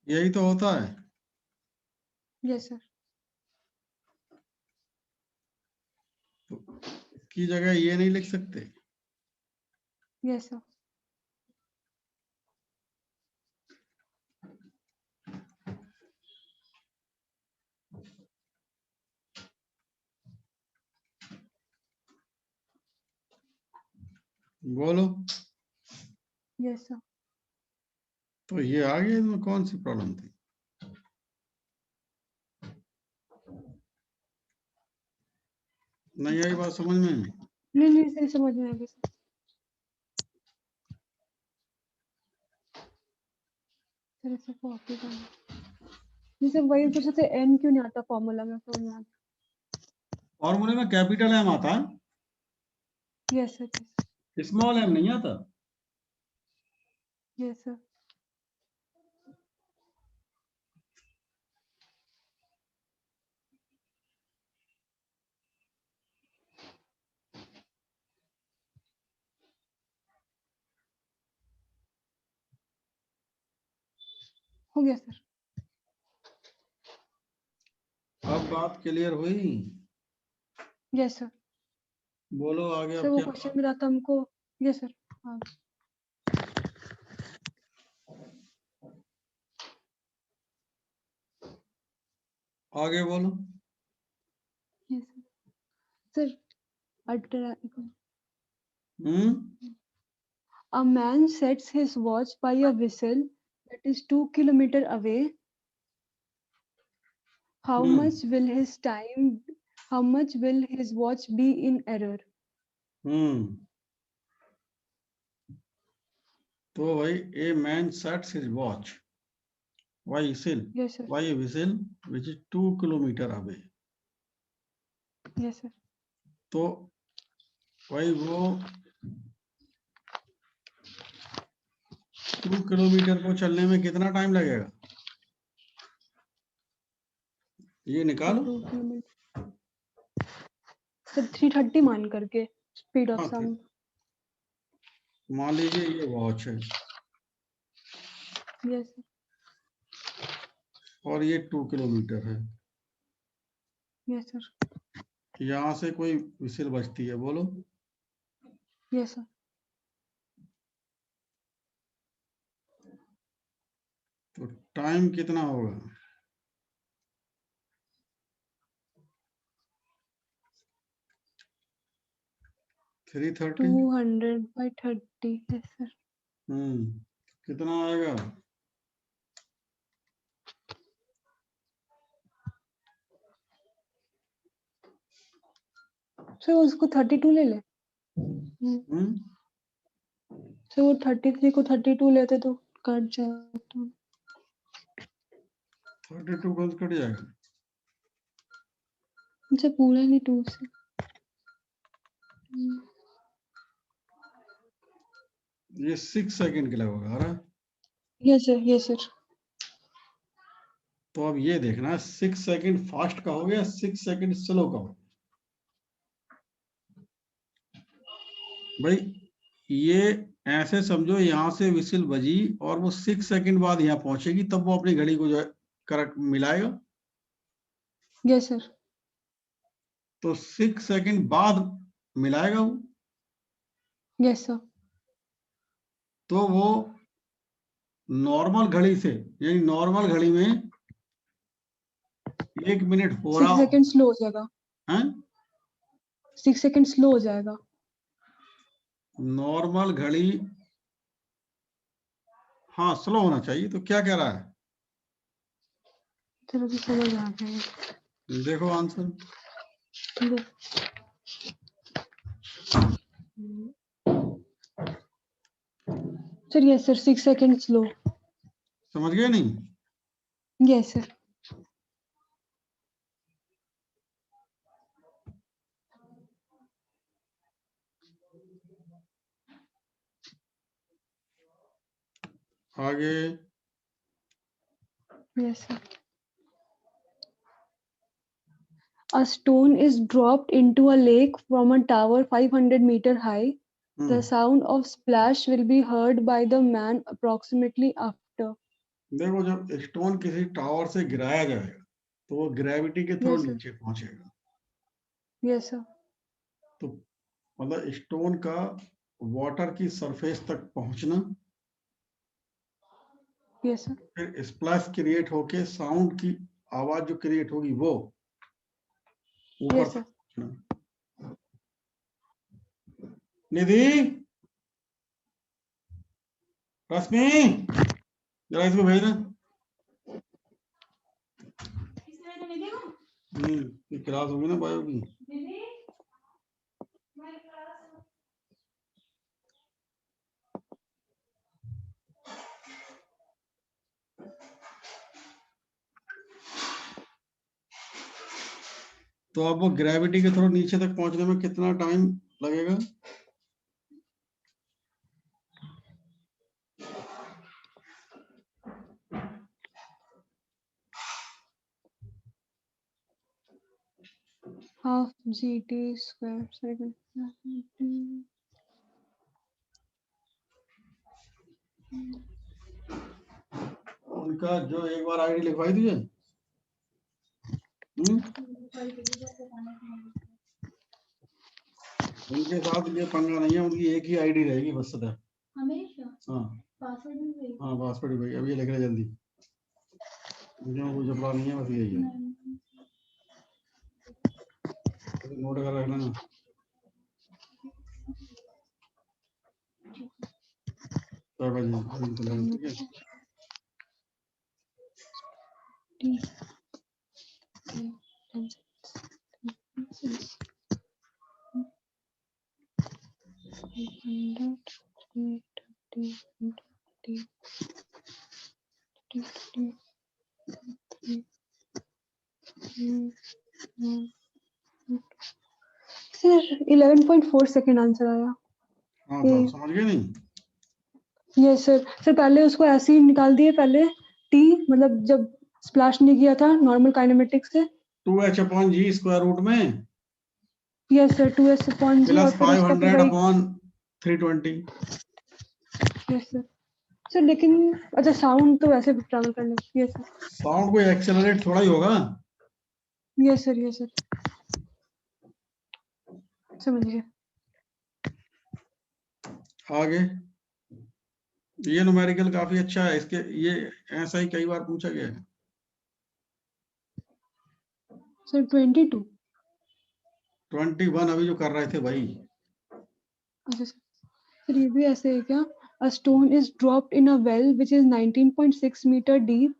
यही तो होता है। Yes, sir. तो की जगह ये नहीं लिख सकते? Yes, sir. बोलो। Yes, sir. तो ये आ गया, इसमें कौन सी प्रॉब्लम थी? नहीं आई बात समझ में? नहीं सही समझ में आ गया सर। सर ऐसे कॉपी करना। जैसे वही पूछे थे n क्यों नहीं आता फॉर्मूला में फिर यहाँ। फॉर्मूले में कैपिटल एम आता है, यस सर। स्मॉल एम नहीं आता। Yes sir. हो गया सर। अब बात क्लियर हुई? Yes sir. बोलो आगे सर अब वो क्या? क्वेश्चन मिला था हमको। Yes sir. हाँ आगे बोलो। Yes sir. Ultra A man sets his watch by a whistle that is 2 kilometers away. How much will his watch be in error? तो भाई a man sets his watch by whistle Yes sir. By whistle which is 2 kilometre away. Yes sir. तो भाई वो 2 kilometre को चलने में कितना time लगेगा, ये निकालो। 2 kilometer. सर 330 मान करके स्पीड ऑफ हाँ, साउंड। मान लीजिए ये वॉच है यस सर। और ये 2 किलोमीटर है। Yes sir. यहाँ से कोई विसिल बजती है, बोलो। Yes sir. तो टाइम कितना होगा? 330। 200/30। Yes sir. कितना आएगा? सर उसको 32 ले ले। सर वो 33 को 32 लेते तो कट जाता। 32 कट जाएगा। मुझे पूरा नहीं 2 से। ये 6 सेकंड के लगभग आ रहा है। Yes sir. Yes sir. तो अब ये देखना 6 सेकंड फास्ट का हो गया, 6 सेकंड स्लो का हो गया। भाई ये ऐसे समझो, यहाँ से विसिल बजी और वो 6 सेकंड बाद यहाँ पहुंचेगी, तब वो अपनी घड़ी को जो है करेक्ट मिलाएगा। Yes sir. तो 6 सेकंड बाद मिलाएगा वो। Yes sir. तो वो नॉर्मल घड़ी से, यानी नॉर्मल घड़ी में 1 मिनट हो 6 रहा सेकंड स्लो हो जाएगा। है। 6 सेकंड स्लो हो जाएगा। नॉर्मल घड़ी, हाँ स्लो होना चाहिए। तो क्या कह रहा है? चलो भी समझ आ गया। देखो answer. Sir yes sir 6 second slow. समझ गए नहीं? Yes sir. आगे yes sir. A stone is dropped into a lake from a tower 500 meters high. The sound of splash will be heard by the man approximately after. देखो जब stone किसी tower से गिराया जाएगा तो वो ग्रेविटी के थ्रू Yes, sir. नीचे पहुंचेगा। Yes, sir. तो मतलब स्टोन का वाटर की सरफेस तक पहुंचना, Yes, sir. फिर स्प्लैश क्रिएट होके साउंड की आवाज जो क्रिएट होगी वो ऊपर Yes, तक sir. पहुंचना। निधि, रश्मि, जरा इसको भेजना। ये क्लास होगी ना बायो की। तो अब वो ग्रेविटी के थ्रू नीचे तक पहुंचने में कितना टाइम लगेगा? Half GT square second. उनका जो एक बार आईडी लिखवाई तुझे? उनके साथ ये पंगा नहीं है, उनकी एक ही आईडी रहेगी बस सदा। हमेशा? हाँ पासवर्ड भाई अभी लिख रहे जल्दी, मुझे कोई जबड़ा नहीं है, बस यही है। नोट कर रख लेना। ठीक है। Sir, 11.4 सेकेंड आंसर आया। हाँ तो आप समझ गए नहीं? Yes sir. सर पहले उसको ऐसे ही निकाल दिए, पहले टी मतलब जब स्प्लैश नहीं किया था नॉर्मल काइनेमेटिक्स से 2h अपॉन जी स्क्वायर रूट में यस सर 2s अपॉन जी और प्लस फिर उसका 500 अपॉन 320। Yes sir. सर लेकिन अच्छा साउंड तो वैसे भी ट्रैवल कर लेती है सर। साउंड कोई एक्सेलरेट थोड़ा ही होगा। यस सर यस सर समझिए। आगे ये न्यूमेरिकल काफी अच्छा है, इसके ये ऐसा ही कई बार पूछा गया है। सर 22 21 अभी जो कर रहे थे भाई। अच्छा सर ये भी ऐसे है क्या? A stone is dropped in a well which is 19.6 meter deep.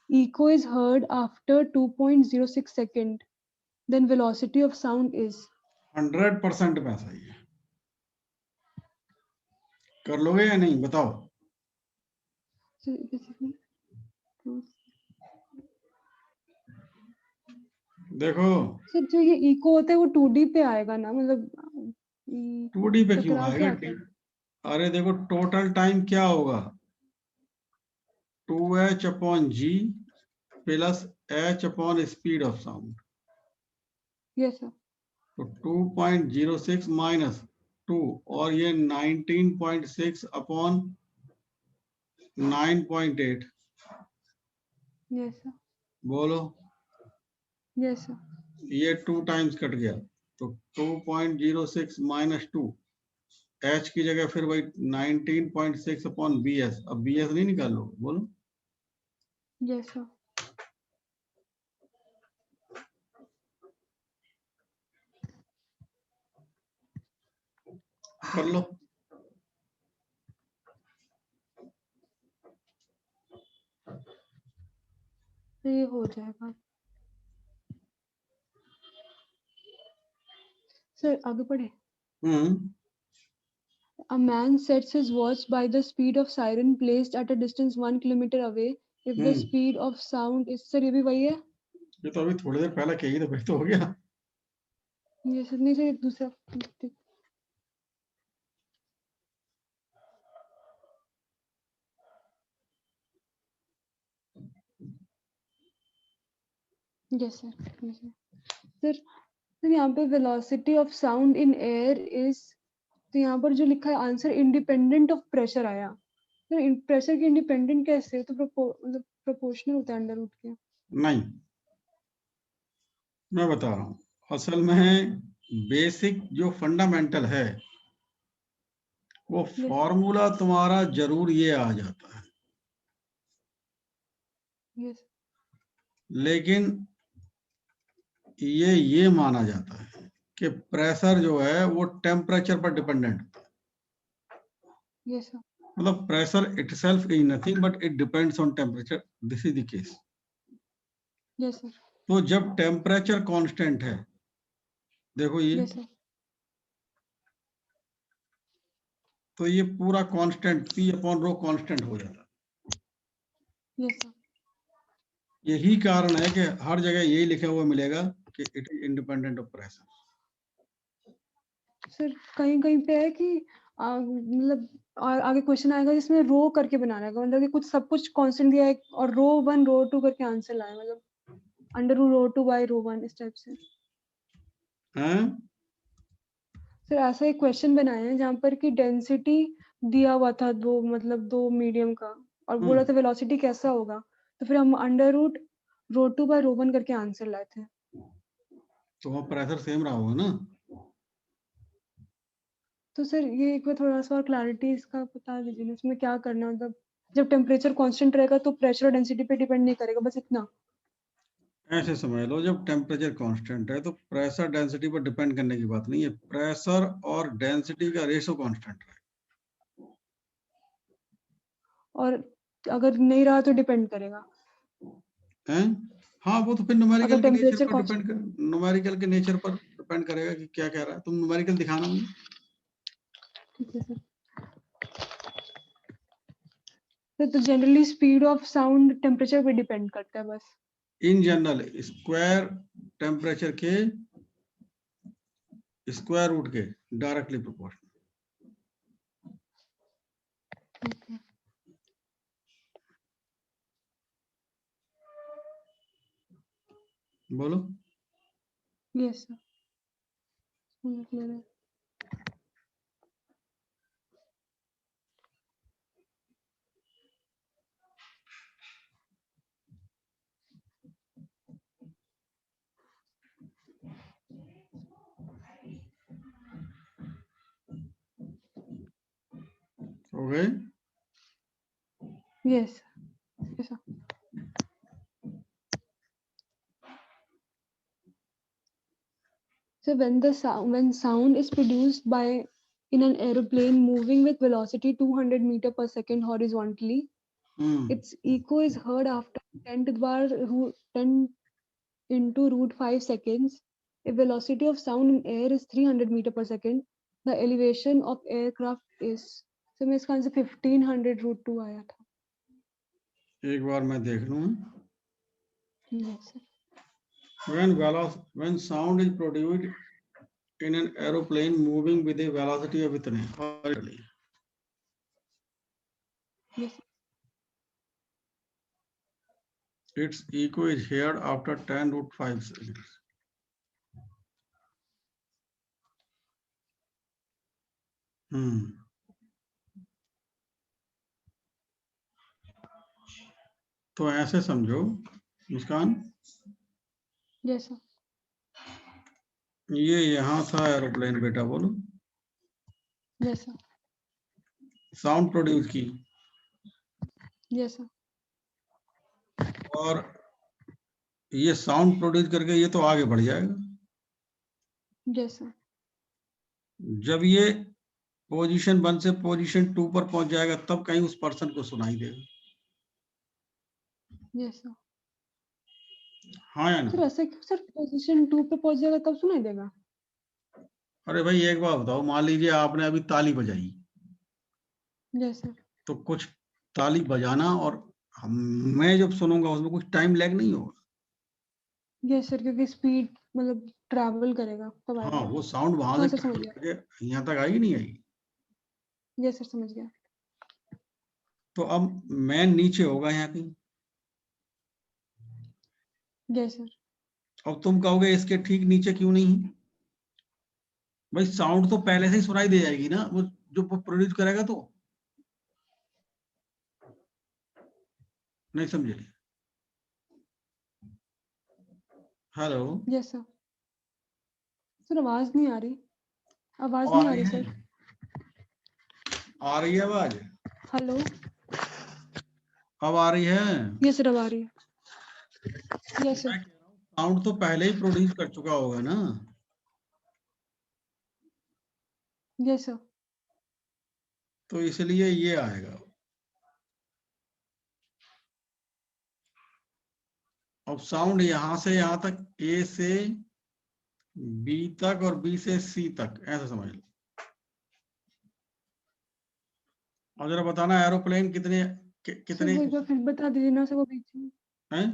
Echo is heard after 2.06 second. Then velocity of sound is 100% में सही है। कर लोगे या नहीं बताओ? देखो सर जो ये इको होता है वो 2D पे आएगा ना, मतलब 2D पे क्यों टकराव आएगा? क्या आता है? अरे देखो टोटल टाइम क्या होगा, 2h upon g plus h upon speed of sound. Yes sir. तो 2.06 माइनस 2 और ये 19.6 अपॉन 9.8। Yes sir. बोलो यस सर। ये 2 टाइम्स कट गया तो 2.06 माइनस 2 h की जगह फिर वही 19.6 अपॉन bs। अब bs नहीं निकाल लो, बोलो। Yes sir. कर लो। तो ये हो जाएगा सर। आगे बढ़े। A man sets his watch by the speed of siren placed at a distance 1 kilometer away. If the speed of sound is sir ये भी वही है? ये तो अभी थोड़ी देर पहले कही तो भाई तो हो गया। ये सर नहीं सर एक दूसरा यस सर। सर सर यहाँ पे velocity of sound in air is, तो यहाँ पर जो लिखा है आंसर इंडिपेंडेंट ऑफ प्रेशर आया, सर प्रेशर के इंडिपेंडेंट कैसे, तो मतलब प्रोपोर्शनल होता है अंडर रूट के। नहीं, मैं बता रहा हूँ, असल में बेसिक जो फंडामेंटल है वो फॉर्मूला तुम्हारा जरूर ये आ जाता है, यस, लेकिन ये माना जाता है कि प्रेशर जो है वो टेम्परेचर पर डिपेंडेंट होता है। यस सर, मतलब pressure itself is nothing but it depends on temperature, this is the case. Yes sir, तो जब टेम्परेचर कांस्टेंट है, देखो ये, यस सर, तो ये पूरा कांस्टेंट P अपॉन रो कांस्टेंट हो जाता है। Yes sir. यही कारण है कि हर जगह यही लिखा हुआ मिलेगा कि it is independent of pressure. Sir कहीं कहीं पे है कि मतलब आगे क्वेश्चन आएगा जिसमें रो करके बनाना है, मतलब कि कुछ सब कुछ कांस्टेंट दिया है और रो 1 रो 2 करके आंसर लाए, मतलब अंडर रूट रो 2 बाय रो 1 इस टाइप से। हैं? सर ऐसा एक क्वेश्चन बनाया है जहाँ पर कि डेंसिटी दिया हुआ था दो, मतलब दो मीडियम का, और बोला था वेलोसिटी कैसा होगा, तो फिर हम अंडर रूट रो 2 बाय रो 1 करके आंसर लाए थे। तो वहाँ प्रेशर सेम रहा होगा ना। तो सर ये एक बार थोड़ा सा और क्लैरिटी इसका बता दीजिए ना, इसमें क्या करना है, मतलब जब टेम्परेचर कांस्टेंट रहेगा तो प्रेशर और डेंसिटी पे डिपेंड नहीं करेगा, बस इतना। ऐसे समझ लो, जब टेम्परेचर कांस्टेंट है तो प्रेशर डेंसिटी पर डिपेंड करने की बात नहीं है, प्रेशर और डेंसिटी का रेशो कांस्टेंट है। और अगर नहीं रहा तो डिपेंड करेगा। हैं? हाँ, वो तो फिर अगर न्यूमेरिकल के नेचर टेम्परेचर पर डिपेंड कर, न्यूमेरिकल के नेचर पर डिपेंड करेगा कि क्या कह रहा है। तुम न्यूमेरिकल दिखाना मुझे। ठीक है सर। तो generally speed of sound temperature पे डिपेंड करता है बस। इन जनरल स्क्वायर टेम्परेचर के स्क्वायर रूट के डायरेक्टली प्रोपोर्शनल। बोलो। यस सर, क्लियर है। हो गए? Yes sir. So when sound is produced by in an aeroplane moving with velocity 200 meter per second horizontally, its echo is heard after 10 to the power 10 into root 5 seconds. If velocity of sound in air is 300 meter per second, the elevation of aircraft is, so मैं इसका answer 1500 root 2 आया था। एक बार मैं देख लूं। Yes sir. When sound is produced in an aeroplane moving with a velocity of इतने horizontally, Yes sir. its echo is heard after 10 root 5 seconds. तो ऐसे समझो मुस्कान, Yes sir. ये यहाँ था एरोप्लेन बेटा, बोलो। Yes sir. साउंड प्रोड्यूस की, Yes sir. और ये साउंड प्रोड्यूस करके ये तो आगे बढ़ जाएगा। Yes sir. जब ये पोजीशन 1 से पोजीशन 2 पर पहुंच जाएगा तब कहीं उस पर्सन को सुनाई देगा। Yes sir. हाँ या ना? सर ऐसे क्यों सर, पोजीशन 2 पे पहुंच जाएगा तब सुनाई देगा? अरे भाई एक बात बताओ, मान लीजिए आपने अभी ताली बजाई। Yes sir. तो कुछ ताली बजाना और मैं जब सुनूंगा उसमें कुछ टाइम लैग नहीं होगा। यस सर, क्योंकि स्पीड मतलब ट्रैवल करेगा तब हाँ, आएगा। वो साउंड वहां हाँ से सर समझ travel गया। करके यहाँ तक आएगी नहीं आएगी। यस सर समझ गया। तो अब मैन नीचे होगा यहाँ कहीं। Yes sir. अब तुम कहोगे इसके ठीक नीचे क्यों नहीं है? भाई साउंड तो पहले से ही सुनाई दे जाएगी ना, वो जो प्रोड्यूस करेगा। तो नहीं समझे? Hello yes sir. सर आवाज नहीं आ रही, आवाज अब नहीं आ आ रही रही है? सर। आ रही है आवाज? हेलो। अब आ रही है? यस सर अब आ रही है। Yes sir. साउंड तो पहले ही प्रोड्यूस कर चुका होगा ना, यस सर। तो इसलिए ये आएगा। अब साउंड यहां से यहां तक, ए से बी तक और बी से सी तक, ऐसा समझ लो। और जरा बताना एरोप्लेन कितने सर कितने वो एक बार फिर बता दीजिए ना सर, वो बीच में हैं?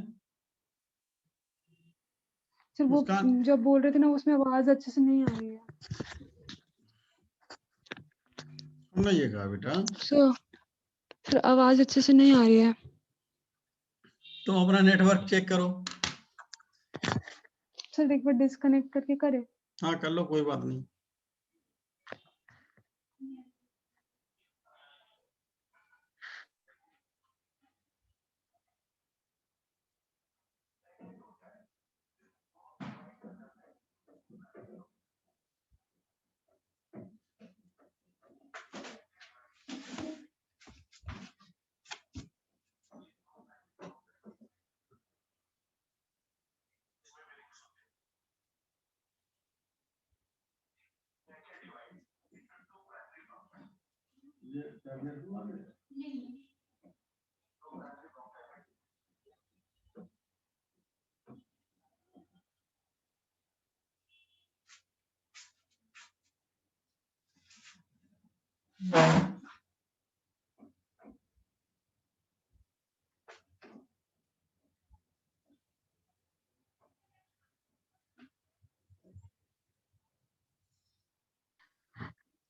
सर वो मुस्कान, जब बोल रहे थे ना उसमें आवाज अच्छे से नहीं आ रही है हमने ये कहा बेटा, सर आवाज अच्छे से नहीं आ रही है। तुम अपना नेटवर्क चेक करो। सर एक बार डिस्कनेक्ट करके करे। हाँ कर लो, कोई बात नहीं।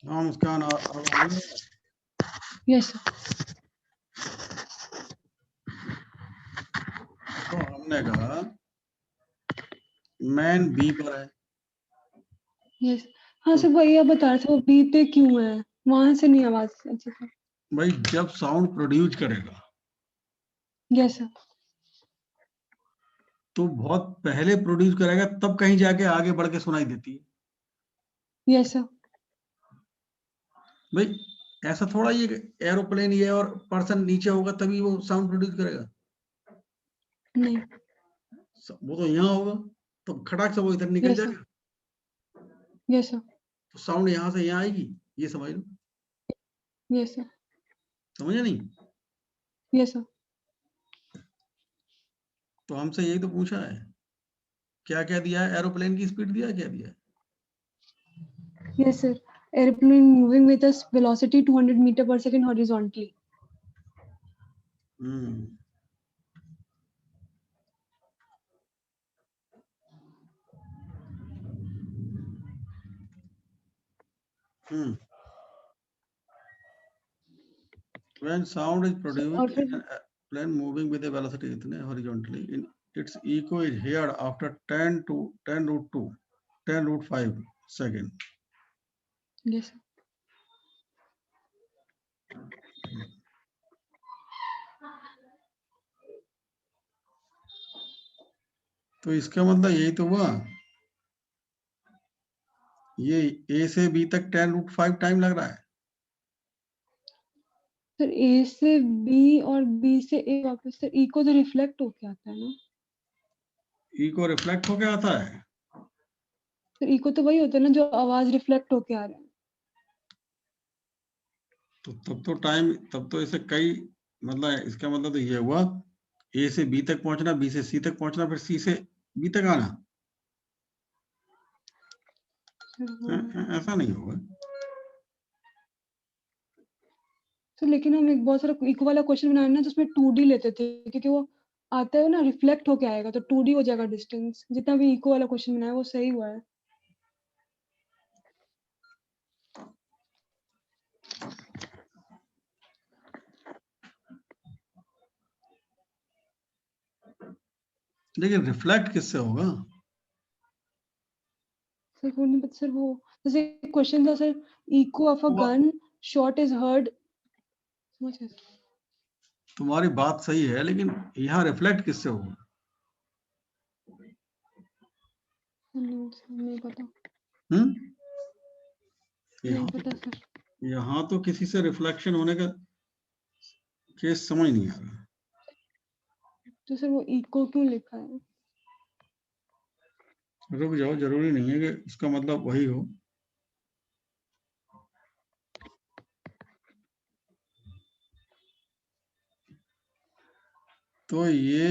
हाँ मुस्कान, यस तो हमने कहा मैन बी पर है। यस। हाँ सर वही आप बता रहे थे, वो बी पे क्यों है, वहां से नहीं आवाज अच्छे से। भाई जब साउंड प्रोड्यूस करेगा यस सर। तो बहुत पहले प्रोड्यूस करेगा, तब कहीं जाके आगे बढ़ के सुनाई देती है। Yes sir. भाई ऐसा थोड़ा ये एरोप्लेन ये और पर्सन नीचे होगा तभी वो साउंड प्रोड्यूस करेगा, नहीं। वो तो यहाँ होगा, तो खटाक से वो इधर निकल यस सर। जाएगा, यस सर। तो साउंड यहाँ से यहाँ आएगी, ये समझ लो। Yes sir. समझे नहीं? Yes sir. तो हमसे यही तो पूछा है, क्या क्या दिया है, एरोप्लेन की स्पीड दिया है, क्या दिया है? Yes, sir. Airplane moving with a velocity 200 meter per second horizontally. Hmm hmm when sound is और produced फिर in an plane moving with a velocity इतने horizontally, in its echo is heard after 10 to 10 root 2 10 root 5 second. yes, तो इसका मतलब यही तो हुआ, ये ए से बी तक 10 रूट 5 टाइम लग रहा है। सर ए से बी और बी से ए वापस सर ई को तो रिफ्लेक्ट होके आता है ना। ई को रिफ्लेक्ट होके आता है, सर ई को तो वही होता है ना जो आवाज रिफ्लेक्ट होके आ रहा है। तो तब तो टाइम, तब तो ऐसे कई, मतलब इसका मतलब तो ये हुआ ए से बी तक पहुंचना, बी से सी तक पहुंचना, फिर सी से बी तक आना। ऐसा नहीं होगा। तो लेकिन हम एक बहुत सारा इको वाला क्वेश्चन बनाए ना तो उसमें 2D लेते थे क्योंकि वो आता है ना रिफ्लेक्ट होके आएगा तो 2D हो जाएगा डिस्टेंस। जितना भी इको वाला क्वेश्चन बनाया वो सही हुआ है। लेकिन रिफ्लेक्ट किससे होगा? सर वो नहीं पता सर, वो जैसे क्वेश्चन था सर, इको ऑफ अ वो गन शॉट इज हर्ड, समझ गए? तुम्हारी बात सही है, लेकिन यहाँ रिफ्लेक्ट किससे होगा? नहीं पता। यहाँ नहीं पता सर। यहाँ तो किसी से रिफ्लेक्शन होने का केस समझ नहीं आ रहा। तो सर वो इको क्यों लिखा है? रुक जाओ, जरूरी नहीं है कि उसका मतलब वही हो। तो ये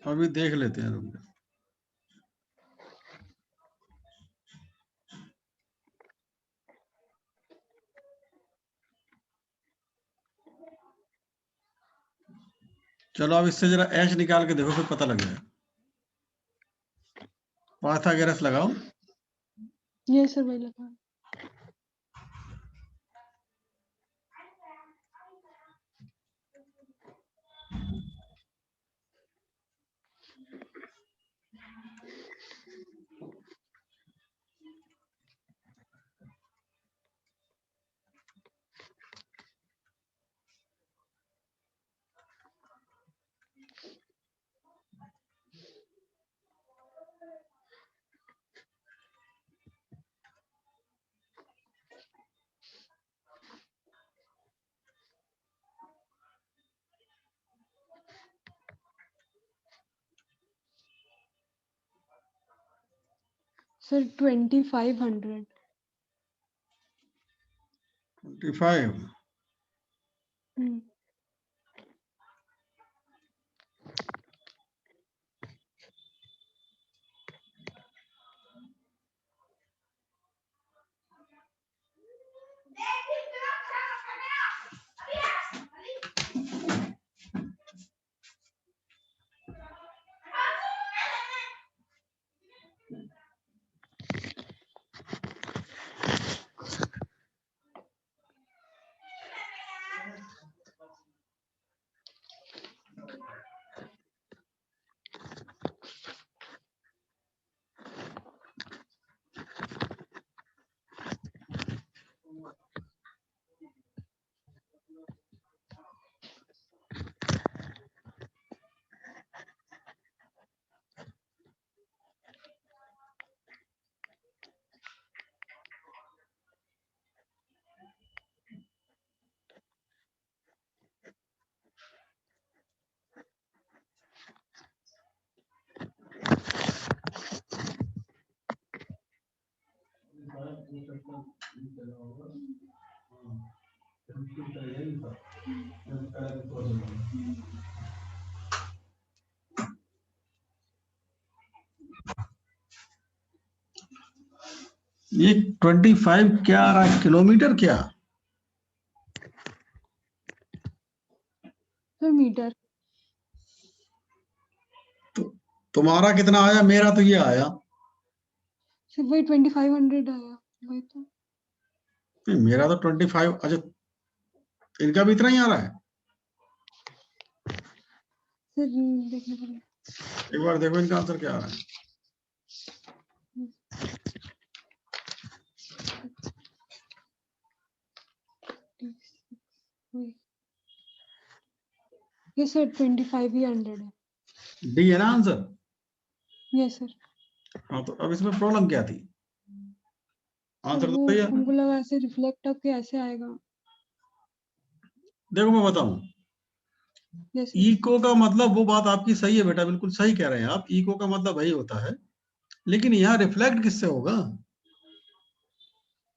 अभी देख लेते हैं, रुक जाओ। चलो अब इससे जरा एच निकाल के देखो, फिर पता लग जाएगा। पाइथागोरस लगाओ। ये सर वही लगा है। सर 2500। 25। ये 25 क्या आ रहा है, किलोमीटर क्या? Sir metre. तो तुम्हारा कितना आया? मेरा तो ये आया। सर वही 2500 आया। वही तो। नहीं, मेरा तो 25। अच्छा, इनका भी इतना ही आ रहा है? सर देखने पड़ेगा। एक बार देखो इनका आंसर क्या आ रहा है। ये सर 2500 है। डी है ना आंसर? Yes sir. हाँ, तो अब इसमें प्रॉब्लम क्या थी? आंसर तो वो सही है। हमको लगा ऐसे रिफ्लेक्ट होके ऐसे आएगा। देखो मैं बताऊं, यस सर। इको का मतलब, वो बात आपकी सही है बेटा, बिल्कुल सही कह रहे हैं आप। इको का मतलब वही होता है, लेकिन यहाँ रिफ्लेक्ट किससे होगा?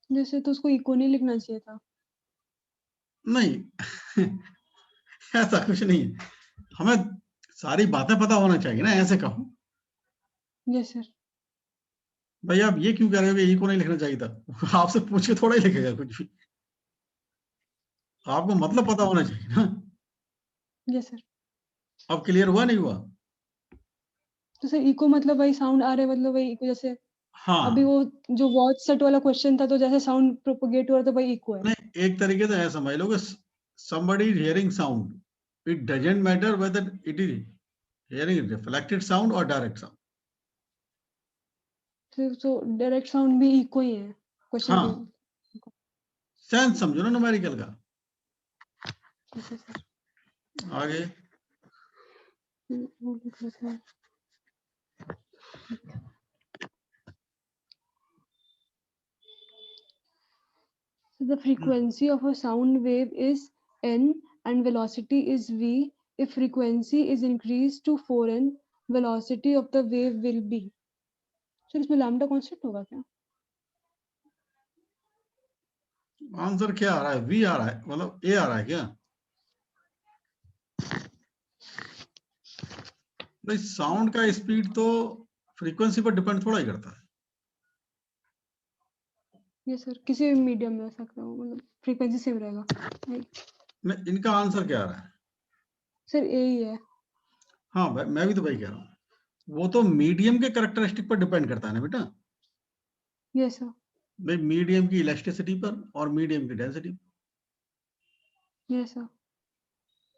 जैसे तो उसको इको नहीं लिखना चाहिए था। नहीं ऐसा कुछ नहीं है। हमें सारी बातें पता होना चाहिए ना, ऐसे कहो। Yes sir. भाई आप ये क्यों कह रहे हो कि इको नहीं लिखना चाहिए था? आपसे पूछ के थोड़ा ही लिखेगा कुछ भी, आपको मतलब पता होना चाहिए ना। Yes sir. अब क्लियर हुआ नहीं हुआ? तो सर इको मतलब वही साउंड आ रहे, मतलब वही इको, जैसे अभी हाँ, वो जो वॉच सेट वाला क्वेश्चन था, तो जैसे साउंड प्रोपोगेट हो रहा था, वही इको है। नहीं, एक तरीके से ऐसा समझ लो कि somebody is hearing sound, it doesn't matter whether it is hearing reflected sound or direct sound. तो डायरेक्ट साउंड भी इको ही है क्वेश्चन हाँ, के। सेंस समझो ना न्यूमेरिकल का। Yes sir. आगे वो लिख रहे थे। So the frequency of a sound wave is n and velocity is v. If frequency is increased to 4n, velocity of the wave will be. Sir इसमें लैम्डा कांस्टेंट होगा क्या? Answer क्या आ रहा है? वी आ रहा है, मतलब ए आ रहा है क्या? भाई साउंड का स्पीड तो फ्रीक्वेंसी पर डिपेंड थोड़ा ही करता है। ये सर किसी भी मीडियम में हो सकता है, मतलब फ्रीक्वेंसी सेम रहेगा। नहीं, इनका आंसर क्या आ रहा है? सर ए ही है। हाँ भाई, मैं भी तो भाई कह रहा हूँ, वो तो मीडियम के कैरेक्टरिस्टिक पर डिपेंड करता है ना बेटा। Yes sir. भाई मीडियम की इलास्टिसिटी पर और मीडियम की डेंसिटी। Yes sir.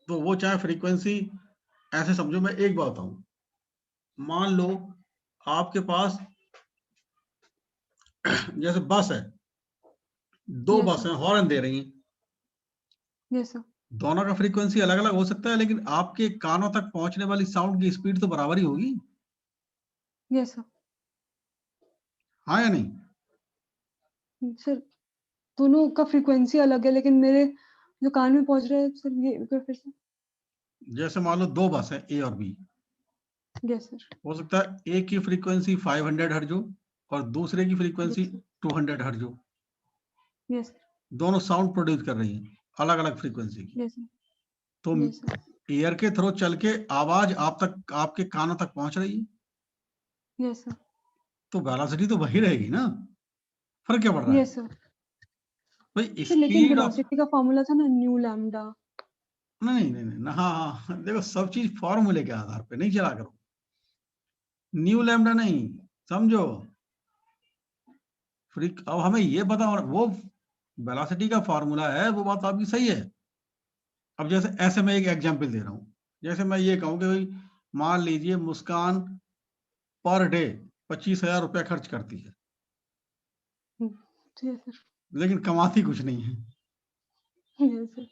तो वो चाहे फ्रीक्वेंसी, ऐसे समझो, मैं एक बात बताऊं, मान लो आपके पास जैसे बस है, दो Yes, बस sir. हैं, हॉर्न दे रही हैं, Yes, sir. दोनों का फ्रीक्वेंसी अलग अलग हो सकता है, लेकिन आपके कानों तक पहुंचने वाली साउंड की स्पीड तो बराबर ही होगी। Yes, sir. हाँ या नहीं? सर दोनों का फ्रीक्वेंसी अलग है, लेकिन मेरे जो कान में पहुंच रहा है सर, ये एक बार फिर से। जैसे मान लो दो बस है, ए और बी। Yes sir. हो सकता है एक की फ्रीक्वेंसी 500 हर्ट्ज हो और दूसरे की फ्रीक्वेंसी यस सर। 200 हर्ट्ज हो। Yes sir. दोनों साउंड प्रोड्यूस कर रही हैं अलग अलग फ्रीक्वेंसी की। Yes sir. तो यस सर। एयर के थ्रू चल के आवाज आप तक, आपके कानों तक पहुंच रही है, यस सर। तो वेलोसिटी तो वही रहेगी ना। फर्क क्या पड़ रहा है? Yes sir. भाई सर लेकिन स्पीड ऑफ, वेलोसिटी का फॉर्मूला था ना न्यू लैम्डा। नहीं नहीं नहीं, हाँ हाँ, देखो सब चीज फॉर्मूले के आधार पे नहीं चला करो, न्यू लैम्डा नहीं, समझो। फ्रीक, अब हमें ये पता होना, वो वेलोसिटी का फॉर्मूला है, वो बात आपकी सही है। अब जैसे ऐसे मैं एक एग्जांपल दे रहा हूँ, जैसे मैं ये कहूँ कि भाई मान लीजिए मुस्कान पर डे 25,000 रुपया खर्च करती है, यस सर। लेकिन कमाती कुछ नहीं है, यस सर।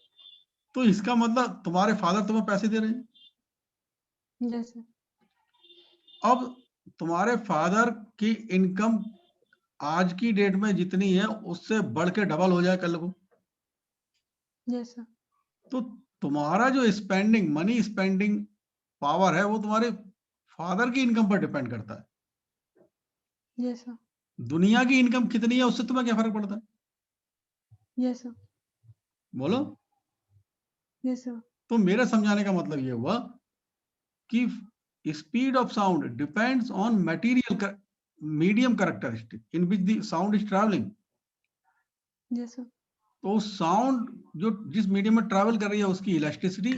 तो इसका मतलब तुम्हारे फादर तुम्हें पैसे दे रहे हैं। Yes sir. अब तुम्हारे फादर की इनकम आज की डेट में जितनी है उससे बढ़ के डबल हो जाए कल को, यस सर। तो तुम्हारा जो स्पेंडिंग, मनी स्पेंडिंग पावर है, वो तुम्हारे फादर की इनकम पर डिपेंड करता है। Yes sir. दुनिया की इनकम कितनी है उससे तुम्हें क्या फर्क पड़ता है? Yes sir. बोलो। Yes sir. तो मेरे समझाने का मतलब ये हुआ कि speed of sound depends on material medium characteristic in which the sound is travelling. Yes sir. तो साउंड जो जिस मीडियम में ट्रैवल कर रही है उसकी इलास्टिसिटी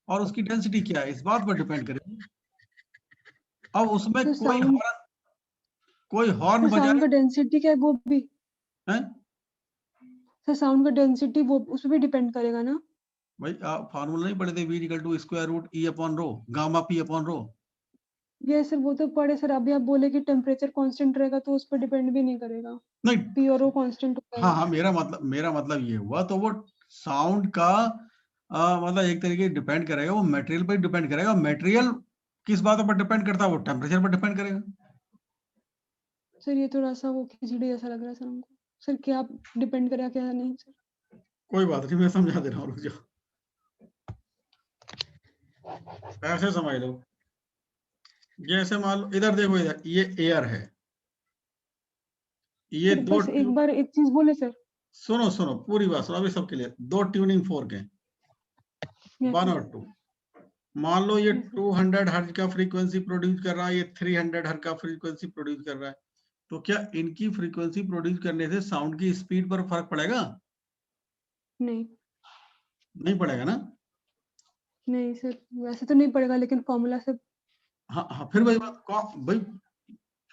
और उसकी डेंसिटी क्या है, इस बात पर डिपेंड करेगी। अब उसमें तो साउंड, कोई हॉर्न तो साउंड बजाए का डेंसिटी क्या है वो भी, हैं? सर साउंड का डेंसिटी वो उस पर भी डिपेंड करेगा ना? भाई आप फार्मूला नहीं पढ़े थे, V equal to square root E upon रो, गामा P अपॉन रो। ये सर वो तो पढ़े सर, अभी आप बोले कि टेम्परेचर कांस्टेंट रहेगा तो उस पर डिपेंड भी नहीं करेगा, नहीं, पी और ओ कांस्टेंट होता हाँ है। हाँ, मेरा मतलब ये हुआ, तो वो साउंड का मतलब एक तरीके डिपेंड करेगा, वो मटेरियल पर डिपेंड करेगा। मटेरियल किस बात पर डिपेंड करता है? वो टेम्परेचर पर डिपेंड करेगा। सर ये थोड़ा सा वो खिचड़ी जैसा लग रहा है सर हमको। सर क्या आप डिपेंड करेगा क्या नहीं सर? कोई बात नहीं, मैं समझा दे रहा हूँ, रुक जाओ। ऐसे समझ लो, जैसे मान लो इधर देखो, इधर ये एयर है, ये सर दो बस एक बार एक चीज बोले सर। सुनो सुनो, पूरी बात सुनो, अभी सबके लिए दो ट्यूनिंग फोर्क हैं, यस 1 सर। और 2। मान लो ये Yes, sir. 200 हर्ट्ज का फ्रीक्वेंसी प्रोड्यूस कर रहा है, ये 300 हर्ट्ज का फ्रीक्वेंसी प्रोड्यूस कर रहा है, तो क्या इनकी फ्रीक्वेंसी प्रोड्यूस करने से साउंड की स्पीड पर फर्क पड़ेगा? नहीं नहीं पड़ेगा ना? नहीं सर, वैसे तो नहीं पड़ेगा, लेकिन फॉर्मूला से हाँ हाँ, फिर वही बात, भाई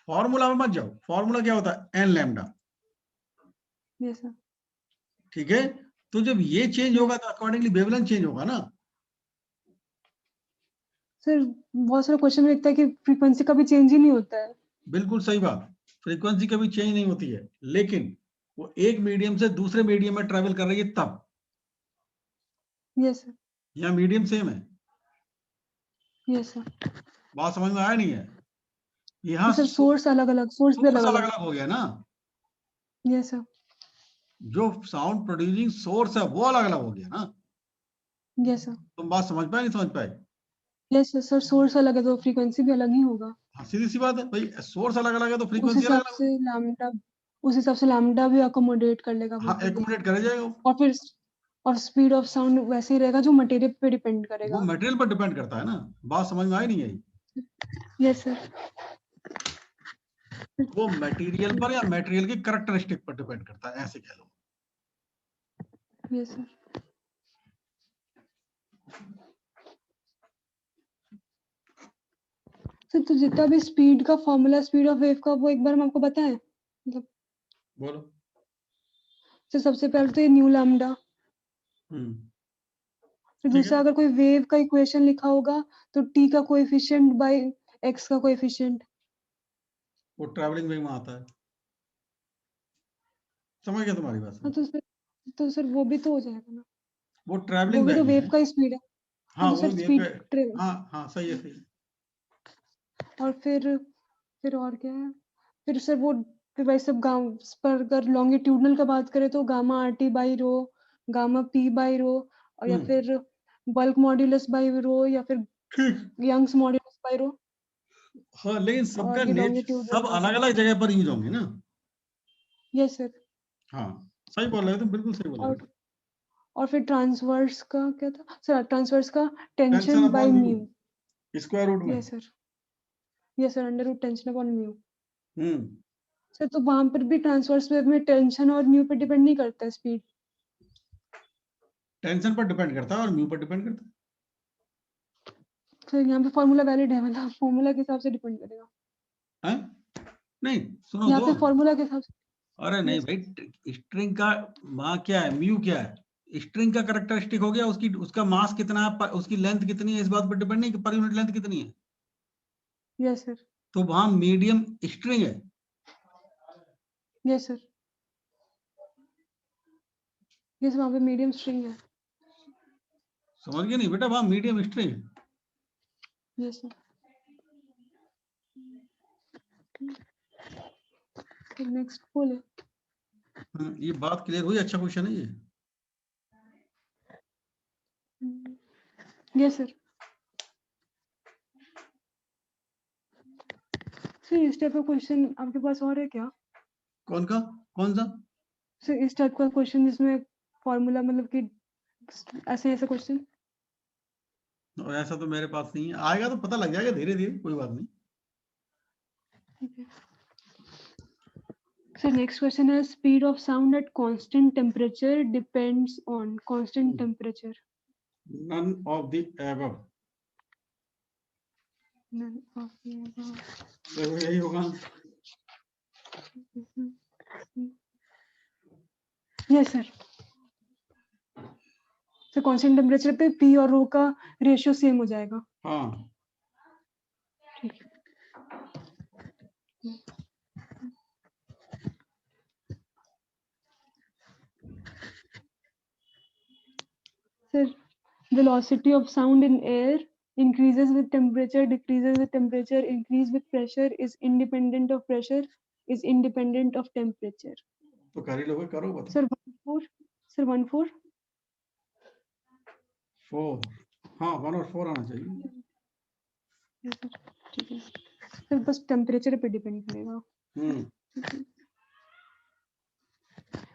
फॉर्मूला में मत जाओ। फॉर्मूला क्या होता है? N lambda, yes sir. ठीक है? तो जब ये चेंज होगा तो अकॉर्डिंगली वेवलेंथ चेंज होगा ना? सर बहुत सारे क्वेश्चन में लिखता है कि फ्रीक्वेंसी का भी चेंज ही नहीं होता है। बिल्कुल सही बात, फ्रीक्वेंसी कभी चेंज नहीं होती है, लेकिन वो एक मीडियम से दूसरे मीडियम में ट्रेवल कर रही है तब। Yes sir. यहाँ मीडियम सेम है। Yes sir. बात समझ में आया नहीं है? यहाँ सर सोर्स अलग अलग, सोर्स भी सोर्स अलग अलग अलग। अलग हो गया ना? Yes sir. जो साउंड प्रोड्यूसिंग सोर्स है वो अलग अलग हो गया ना? Yes sir. तुम बात समझ पाए नहीं समझ पाए? यस सर, सोर्स अलग है तो फ्रीक्वेंसी भी अलग ही होगा। हाँ, सीधी सी बात है भाई, सोर्स अलग अलग है तो उस फ्रीक्वेंसी अलग हिसाब अलग से होगी। लैम्डा उस हिसाब से लैम्डा भी अकोमोडेट कर लेगा हाँ, फ्रीक्वेंसी। एकोमोडेट करे जाएगा वो। और फिर और स्पीड ऑफ साउंड वैसे ही रहेगा जो मटेरियल पे डिपेंड वो करेगा। मटेरियल पर डिपेंड करता है ना। बात समझ में आई नहीं आई? Yes sir. वो मटेरियल पर या मटेरियल के कैरेक्टरिस्टिक पर डिपेंड करता है, ऐसे कह लो। Yes sir. सर तो जितना भी स्पीड का फॉर्मूला, स्पीड ऑफ वेव का, वो एक बार हम आपको बताएं? मतलब बोलो। सर सबसे पहले तो ये न्यू लैम्डा, फिर ठीक है, दूसरा अगर कोई वेव का इक्वेशन लिखा होगा तो टी का कोएफिशिएंट बाय एक्स का कोएफिशिएंट। वो ट्रैवलिंग वेव में आता है। समझ गया तुम्हारी बात हाँ से? तो सर वो भी तो हो जाएगा ना, वो वो ट्रैवलिंग भी तो वेव वेव है। का ही स्पीड है। हाँ हाँ, तो वो सर वेव स्पीड। का। हाँ हाँ, सही है सही है। और फिर और क्या है? फिर सर वो फिर वही सब गाम पर अगर लॉन्गिट्यूडनल का बात करें तो gamma R T by rho, gamma P by rho, और या फिर बल्क मॉड्यूलस बाई रो, या फिर ठीक। यंग्स मॉड्यूलस बाई रो। हाँ, लेकिन सबका और ये नेच लॉन्गिट्यूडनल सब का अलग सर। अलग जगह पर यूज होंगे ना? Yes sir. हाँ, सही बोल रहे हो तुम, बिल्कुल सही बोल रहे और हो। और फिर ट्रांसवर्स का क्या था सर? ट्रांसवर्स का tension tension by upon mu. Mu, square root में। Yes sir. Yes sir, under root tension upon mu. Hmm sir तो वहां पर भी ट्रांसवर्स वेव में टेंशन और म्यू पे डिपेंड नहीं करता है स्पीड? टेंशन पर डिपेंड करता है और म्यू पर डिपेंड करता है। सर यहाँ पे फॉर्मूला वैलिड है, मतलब फॉर्मूला के हिसाब से डिपेंड करेगा। हैं? नहीं, सुनो यहाँ तो। पे फॉर्मूला के हिसाब अरे से। नहीं यस भाई, स्ट्रिंग का माँ क्या है, म्यू क्या है? स्ट्रिंग का कैरेक्टरिस्टिक हो गया, उसकी उसका मास कितना है, उसकी लेंथ कितनी है, इस बात पर डिपेंड नहीं कि पर यूनिट लेंथ कितनी है। Yes sir. तो वहां मीडियम स्ट्रिंग है। Yes sir. यस, वहाँ पे मीडियम स्ट्रिंग है। समझ गए नहीं बेटा? वहां मीडियम स्ट्रिंग है। Yes sir. नेक्स्ट बोले। ये बात क्लियर हुई? अच्छा क्वेश्चन है ये। Yes sir. सर इस टाइप का क्वेश्चन आपके पास और है क्या? कौन का? कौन सा? सर इस टाइप का क्वेश्चन जिसमें फॉर्मूला, मतलब कि ऐसे ऐसे क्वेश्चन। और ऐसा तो मेरे पास नहीं है, आएगा तो पता लग जाएगा धीरे धीरे, कोई बात नहीं। सर नेक्स्ट क्वेश्चन है, speed of sound at constant temperature depends on constant temperature. None of the above. देखो यही होगा। Yes sir. Sir constant temperature पे पी और रो का रेशियो सेम हो जाएगा। हाँ, ठीक है। Sir, velocity of sound in air increases with temperature, decreases with temperature, increase with pressure, is independent of pressure, is independent of temperature. तो कर ही लोगे, करो बताओ। Sir 1/4. Sir 1/4. 4। हाँ, 1 और 4 आना चाहिए। Yes, sir. ठीक है। सर बस टेम्परेचर पे डिपेंड करेगा।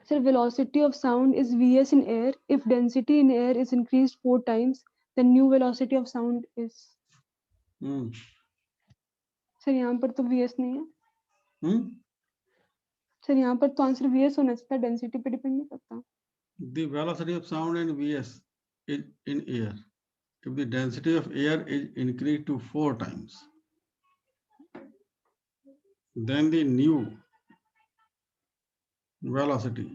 Sir, velocity of sound is Vs in air. If density in air is increased 4 times, the new velocity of sound is. Sir यहाँ पर तो vs नहीं है. सर यहाँ पर तो आंसर vs होना चाहिए, डेंसिटी पे डिपेंड नहीं करता. The velocity of sound and vs in air. If the density of air is increased to 4 times, then the new velocity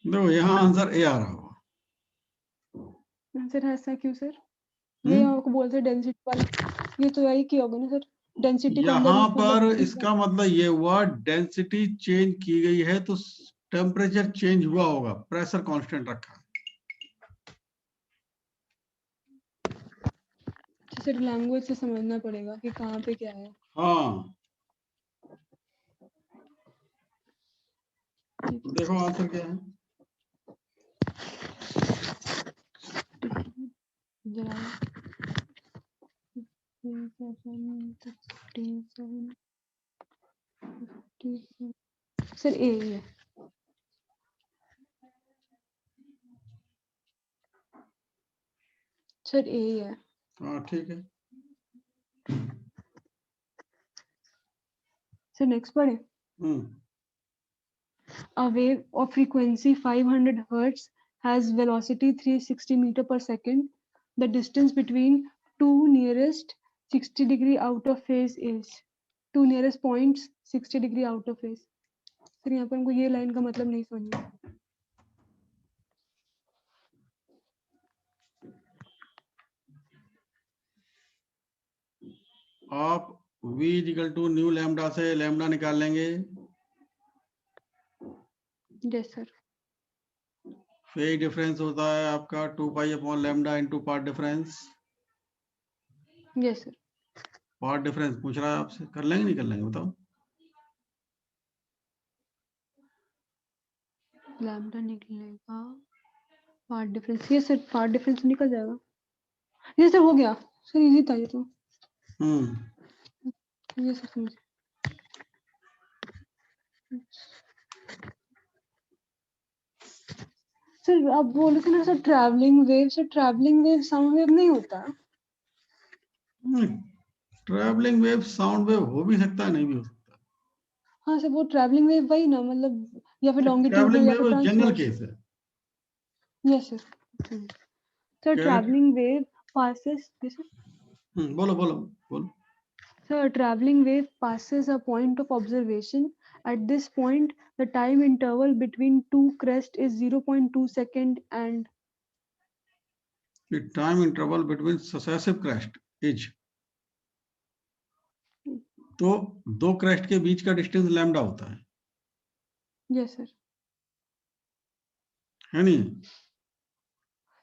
देखो यहाँ आंसर ए आ रहा होगा. आंसर ऐसा क्यों सर? ये आपको बोलते हैं डेंसिटी वाला, ये तो यही की होगा ना सर. डेंसिटी को यहाँ पर इसका मतलब ये हुआ डेंसिटी चेंज की गई है तो टेम्परेचर चेंज हुआ होगा, प्रेशर कांस्टेंट रखा. सर लैंग्वेज से समझना पड़ेगा कि कहाँ पे क्या है. हाँ देखो आंसर क्या है. सर ए है. सर ए है. हाँ ठीक है. सर नेक्स्ट पढ़े. A wave of frequency 500 Hz has velocity 360 meter per second. The distance between two nearest 60-degree out of phase is. Two nearest points 60-degree out of phase. Sir यहाँ पर हमको ये line का मतलब नहीं समझ में. आप v equal to nu lambda से लैम्डा निकाल लेंगे. Yes sir. फेज डिफरेंस होता है आपका 2 pi upon lambda into path difference. Yes sir. Path difference पूछ रहा है आपसे, कर लेंगे नहीं कर लेंगे बताओ. लैम्डा निकलेगा पार्ट डिफरेंस. ये सर पार्ट डिफरेंस निकल जाएगा. ये सर हो गया सर, इजी था ये तो. ये सर समझ. सर आप बोल रहे थे ना sir travelling wave. Sir travelling wave sound wave नहीं होता. ट्रैवलिंग वेव साउंड वेव हो भी सकता है, नहीं भी हो सकता. हाँ सर वो ट्रैवलिंग वेव वही ना, मतलब या फिर लॉन्गिट्यूडनल ट्रैवलिंग या फिर वेव जनरल ट्रांसवर्स. केस है. Yes sir. Sir travelling wave passes. Yes sir. बोलो बोलो बोलो. So a traveling wave passes a point of observation. At this point, the time interval between two crests is 0.2 second and The time interval between successive crest is. तो दो crest के बीच का distance lambda होता है. Yes sir. है नहीं.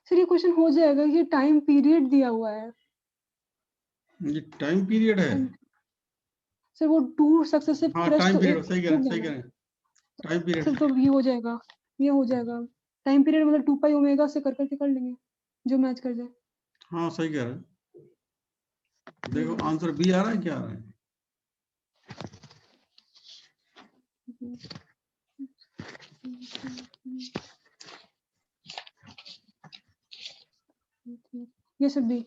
Sir ये question हो जाएगा, ये टाइम पीरियड दिया हुआ है. ये टाइम पीरियड है. सर वो टू सक्सेसिव हाँ क्रेस्ट टाइम तो पीरियड एक सही कह हो रहे हैं, गया सही कह ना. रहे हैं. टाइम पीरियड सर तो ये हो जाएगा, ये हो जाएगा. टाइम पीरियड मतलब 2 पाई ओमेगा से कर करके कर लेंगे जो मैच कर जाए. हाँ सही कह रहे हैं. देखो आंसर बी आ रहा है, क्या आ रहा है. ये सर बी.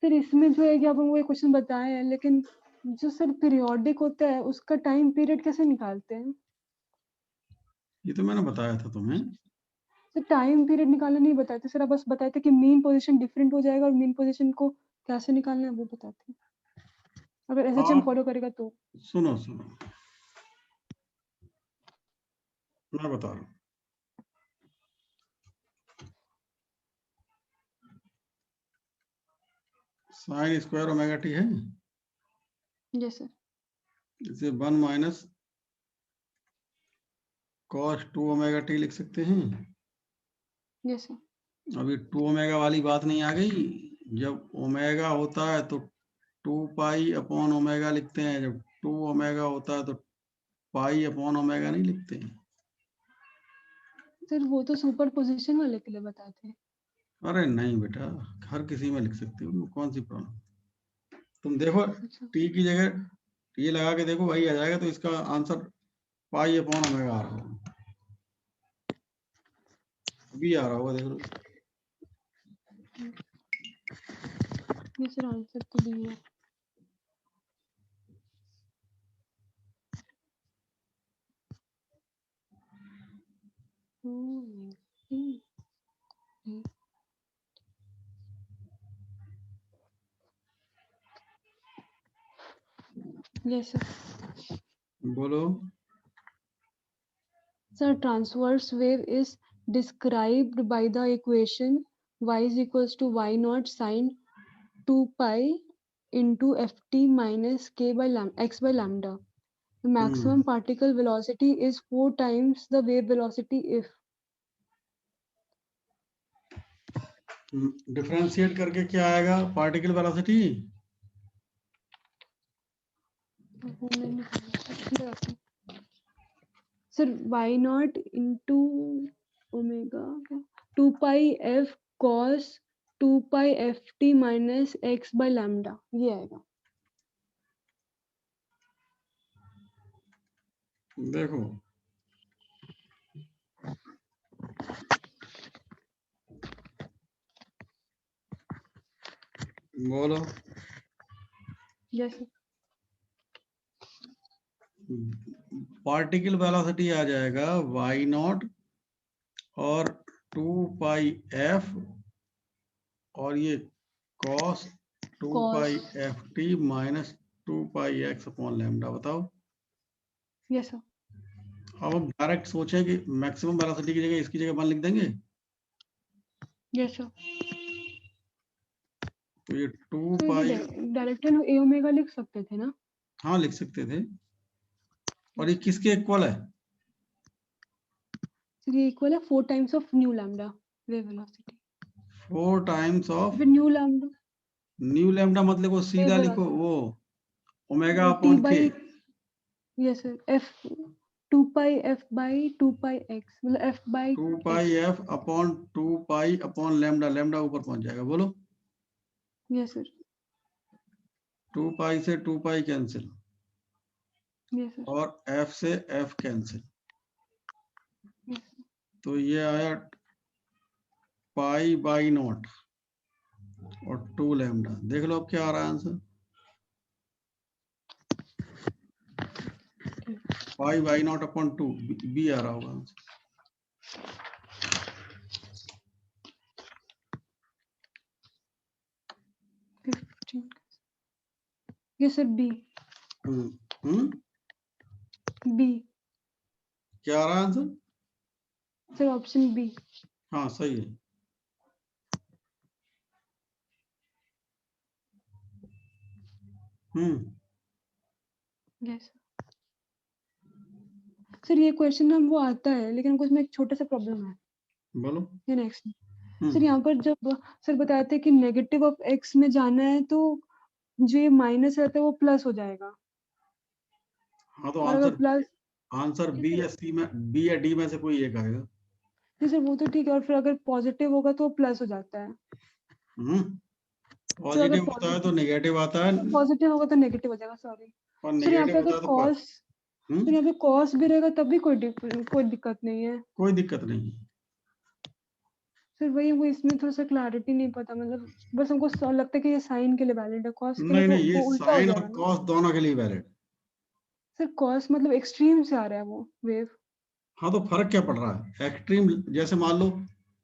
सर इसमें जो है कि आप हमको ये क्वेश्चन बताए हैं, लेकिन जो सर पीरियोडिक होता है उसका टाइम पीरियड कैसे निकालते हैं? ये तो मैंने बताया था तुम्हें. सर टाइम पीरियड निकालना नहीं बताए थे सर, आप बस बताए थे कि मीन पोजीशन डिफरेंट हो जाएगा और मीन पोजीशन को कैसे निकालना है वो बताते हैं. अगर एसएचएम फॉलो करेगा तो. सुनो सुनो मैं बता रहा हूँ. साइन स्क्वायर ओमेगा टी है. Yes sir. इसे 1 माइनस cos 2 ओमेगा टी लिख सकते हैं. Yes sir. अभी 2 ओमेगा वाली बात नहीं आ गई. जब ओमेगा होता है तो 2 पाई अपॉन ओमेगा लिखते हैं. जब 2 ओमेगा होता है तो पाई अपॉन ओमेगा नहीं लिखते हैं. सर वो तो सुपर पोजीशन वाले के लिए बताते हैं. अरे नहीं बेटा, हर किसी में लिख सकते हो, कौन सी प्रॉब्लम. तुम देखो टी की जगह ये लगा के देखो वही आ जाएगा, तो इसका आंसर पाई अपॉन ओमेगा आ रहा होगा, बी आ रहा होगा, देख लो। ये सर आंसर तो दी है। Yes, sir. बोलो। Sir, transverse wave is described by the equation y is equals to y naught sine 2 pi into ft minus k by x by lambda. The maximum particle velocity is 4 times the wave velocity if. Differentiate करके क्या आएगा, particle velocity. Sir, y naught into omega 2 pi f cos 2 pi ft minus x by lambda, ये आएगा। देखो बोलो। Yes, sir. Particle velocity आ जाएगा y not और 2 पाई f और ये cos 2 पाई ft माइनस 2 पाई x अपॉन लैम्डा। बताओ। Yes, sir. अब हम डायरेक्ट सोचें कि मैक्सिमम वेलोसिटी की जगह इसकी जगह 1 लिख देंगे, Yes, sir. तो ये 2 तो पाई, डायरेक्ट हम ए ओमेगा लिख सकते थे ना? हाँ लिख सकते थे। और ये किसके इक्वल है? तो ये इक्वल है 4 times of nu lambda wave velocity. 4 times of फिर न्यू लैम्डा, न्यू लैम्डा मतलब वो सीधा लिखो, वो omega T upon K. By, yes sir, F 2 pi F by 2 pi X, मतलब F by 2 pi F upon 2 pi upon lambda, lambda ऊपर पहुंच जाएगा। बोलो। यस सर, 2 पाई से 2 पाई कैंसिल यस सर, और एफ से एफ कैंसिल, तो ये आया पाई बाई नॉट और 2 लैम्डा। देख लो अब क्या आ रहा है answer, pi by not upon 2, B आ रहा होगा answer. Yes sir, B. B क्या आ रहा है आंसर? Sir, option B. हाँ सही है। यस सर, ये क्वेश्चन ना वो आता है, लेकिन हमको इसमें एक छोटा सा प्रॉब्लम है। बोलो। ये नेक्स्ट सर, यहाँ पर जब सर बताते हैं कि नेगेटिव ऑफ एक्स में जाना है तो जो ये माइनस रहता है वो प्लस हो जाएगा। हाँ तो और अगर प्लस, आंसर बी या सी में, बी या डी में से कोई एक आएगा। जी सर वो तो ठीक है, और फिर अगर पॉजिटिव होगा तो प्लस हो जाता है। सर अगर पॉजिटिव होता है तो नेगेटिव आता है, पॉजिटिव होगा तो नेगेटिव हो जाएगा, सॉरी और सर। यहाँ नेगेटिव पे होता अगर है तो कॉस, प्लस। सर यहाँ पे कॉस भी रहेगा तब भी कोई दिक्कत नहीं है कोई दिक्कत नहीं है। सर। वही वो इसमें थोड़ा सा क्लैरिटी नहीं पता, मतलब बस हमको लगता है कि ये साइन के लिए वैलिड है, कॉस के लिए नहीं नहीं, ये वो उल्टा हो साइन जाएगा और ना कॉस दोनों के लिए वैलिड। सर। कॉस मतलब एक्सट्रीम से आ रहा है वो वेव। हाँ तो फर्क क्या पड़ रहा है? एक्सट्रीम जैसे मान लो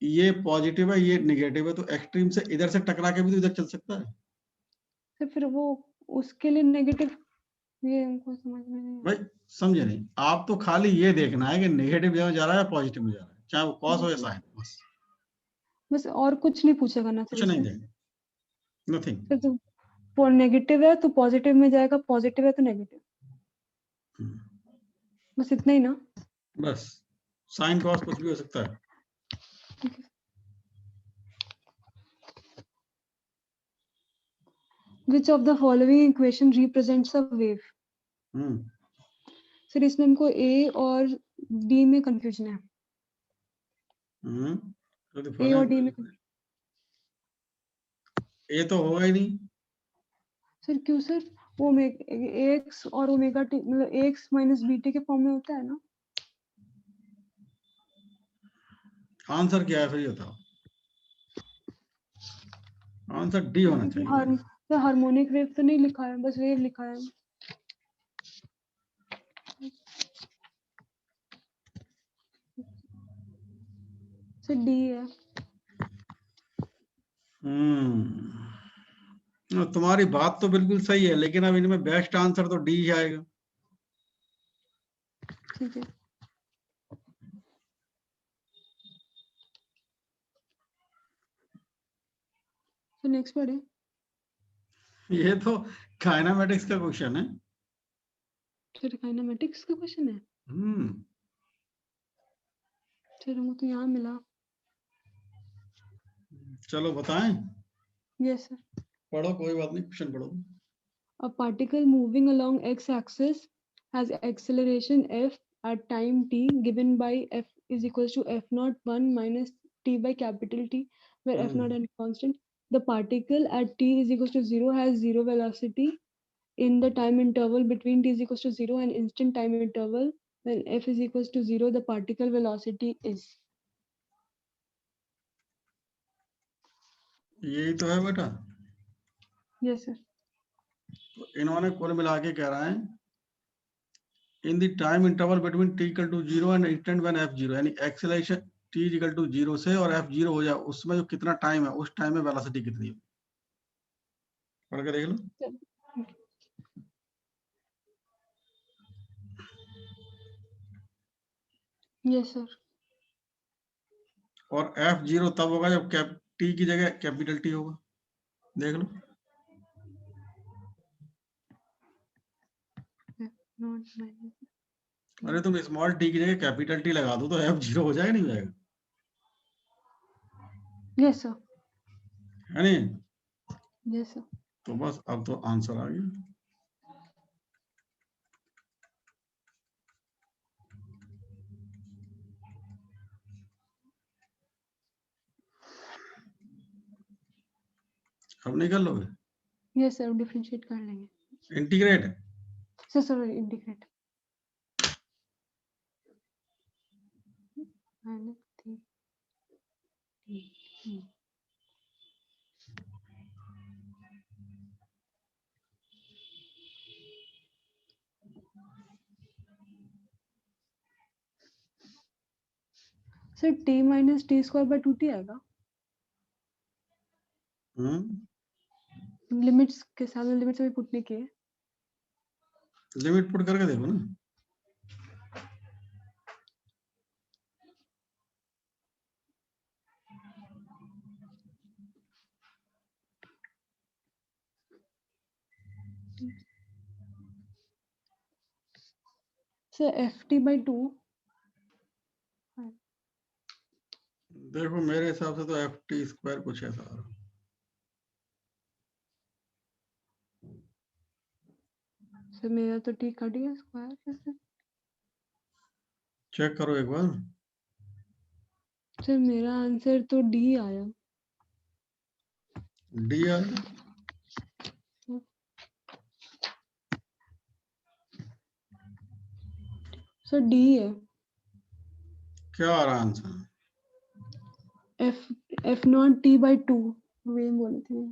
ये पॉजिटिव है ये निगेटिव है, तो एक्सट्रीम से इधर से टकरा के भी तो इधर चल सकता है सर फिर वो उसके लिए नेगेटिव, ये हमको समझ में नहीं भाई। समझे नहीं आप? तो खाली ये देखना है कि नेगेटिव में जा रहा है या पॉजिटिव में जा रहा है, चाहे वो कॉस हो या साइन, बस। बस और कुछ नहीं पूछेगा ना सर कुछ नहीं इसमें? देंगे, नथिंग। सर तो नेगेटिव है तो पॉजिटिव में जाएगा, पॉजिटिव है तो नेगेटिव, बस इतना ही ना? बस साइन कॉस कुछ भी हो सकता है। Which of the following equation represents a wave? Sir इसमें हमको ए और डी में कंफ्यूजन है। ए और डी में ये तो होगा ही नहीं सर, क्यों सर? एक्स और ओमेगा टी मतलब एक्स माइनस बीटी के फॉर्म में होता है ना? आंसर क्या है फिर ये बताओ? आंसर डी होना चाहिए। तो हार्मोनिक वेव तो नहीं लिखा है, बस वेव लिखा है। सर डी है। तुम्हारी बात तो बिल्कुल सही है, लेकिन अब इनमें बेस्ट आंसर तो डी ही आएगा। ठीक है। तो नेक्स्ट पढ़े। ये तो काइनेमेटिक्स का क्वेश्चन है। सर काइनेमेटिक्स का क्वेश्चन है। सर हमको तो यहाँ मिला। चलो बताएं। Yes sir. पढ़ो, कोई बात नहीं, क्वेश्चन पढ़ो। A particle moving along x-axis has acceleration f at time t given by f is equals to f naught 1 minus t by capital T, where f naught is constant. The particle at t is equals to 0 has zero velocity in the time interval between t is equals to 0 and instant time interval. When f is equals to 0, the particle velocity is. यही तो है बेटा। Yes sir. इन्होंने कुल मिला के कह रहा है in the time interval between t equal to 0 and instant when f 0, यानी एक्सेलरेशन t इक्वल टू 0 से और f 0 हो जाए उसमें जो कितना टाइम है, उस टाइम में वेलोसिटी कितनी है। पढ़ के देख लो। Yes sir. और f0 तब होगा जब t की जगह कैपिटल T होगा। देख लो। अरे तुम स्मॉल t की जगह कैपिटल T लगा दो तो f0 हो जाएगा, नहीं हो जाएगा? Yes sir. है नहीं? Yes sir. तो बस अब तो आंसर आ गया। अब नहीं कर लोगे? यस सर, डिफरेंशिएट कर लेंगे। Integrate sir integrate. Sir t minus T square by 2t आएगा। लिमिट्स के साथ लिमिट्स भी पुट नहीं किए। लिमिट पुट करके देखो ना। Sir ft by 2। देखो मेरे हिसाब से तो ft स्क्वायर कुछ ऐसा आ रहा। सर मेरा तो t कट गया स्क्वायर कैसे? चेक करो एक बार। सर मेरा आंसर तो d आया। डी आया? सर d है। क्या आ रहा answer? f not t by 2 वे बोले थे।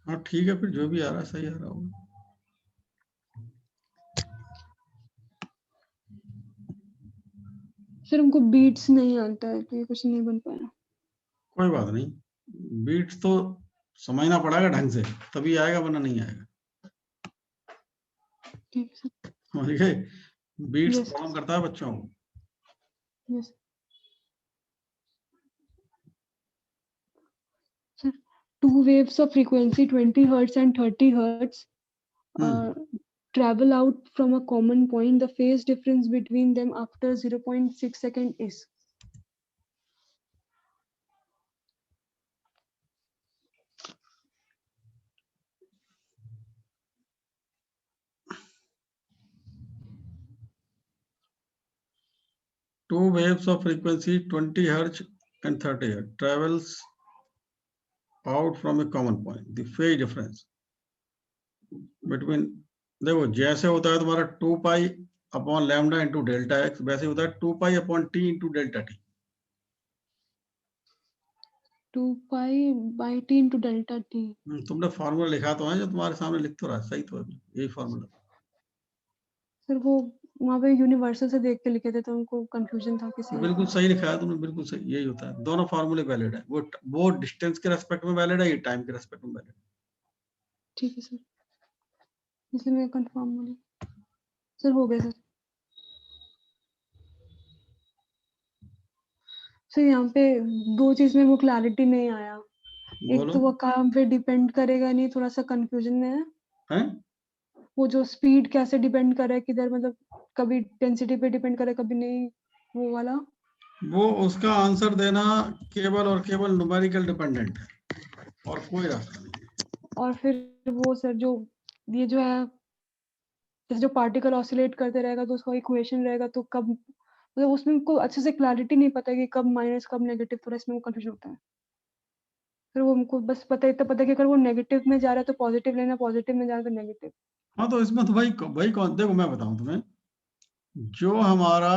हाँ ठीक है, फिर जो भी आ रहा है सही आ रहा होगा। सर हमको बीट्स नहीं आता है तो ये कुछ नहीं बन पाया। कोई बात नहीं, बीट्स तो समझना पड़ेगा ढंग से, तभी आएगा, वरना नहीं आएगा। ठीक है सर। समझ गए? Beats Yes. प्रॉब्लम करता है बच्चों को। Yes. Sir, two waves of frequency 20 hertz and 30 hertz travel out from a common point. The phase difference between them after 0.6 second is. Two waves of frequency 20 hertz and 30 hertz travels out from a common point. The phase difference between, देखो जैसे होता है तुम्हारा 2 pi upon lambda into delta x, वैसे होता है 2 pi upon T into delta T. 2 pi by T into delta T. तुमने formula लिखा तो है, जो तुम्हारे सामने लिख तो रहा है, सही तो है यही फॉर्मूला। सर वो वहाँ पे यूनिवर्सल से देख के लिखे थे तो उनको कंफ्यूजन था किसी बिल्कुल सही लिखा है तुमने, बिल्कुल सही, यही होता है। दोनों फॉर्मूले वैलिड है, वो डिस्टेंस के रेस्पेक्ट में वैलिड है, ये टाइम के रेस्पेक्ट में वैलिड है। ठीक है सर, इसलिए मैं कंफर्म बोली। सर हो गया सर। सर यहाँ पे 2 चीज में वो क्लैरिटी नहीं आया। एक बोलो। तो वो काम पे डिपेंड करेगा नहीं, थोड़ा सा कंफ्यूजन में है। हैं? वो जो स्पीड कैसे डिपेंड करे है, किधर मतलब कभी डेंसिटी पे डिपेंड करे कभी नहीं, वो वाला। वो उसका आंसर देना केवल और केवल न्यूमेरिकल डिपेंडेंट है, और कोई रास्ता नहीं। और फिर वो सर जो ये जो है, जैसे जो पार्टिकल ऑसिलेट करते रहेगा तो उसका इक्वेशन रहेगा, तो कब मतलब उसमें उनको अच्छे से क्लैरिटी नहीं पता कि कब माइनस कब नेगेटिव, थोड़ा इसमें वो कंफ्यूजन होता है। फिर वो उनको बस पता इतना पता है कि अगर वो नेगेटिव में जा रहा है तो पॉजिटिव लेना, पॉजिटिव में जा रहा है तो नेगेटिव। हाँ तो इसमें तो भाई भाई कौन, देखो मैं बताऊं तुम्हें, जो हमारा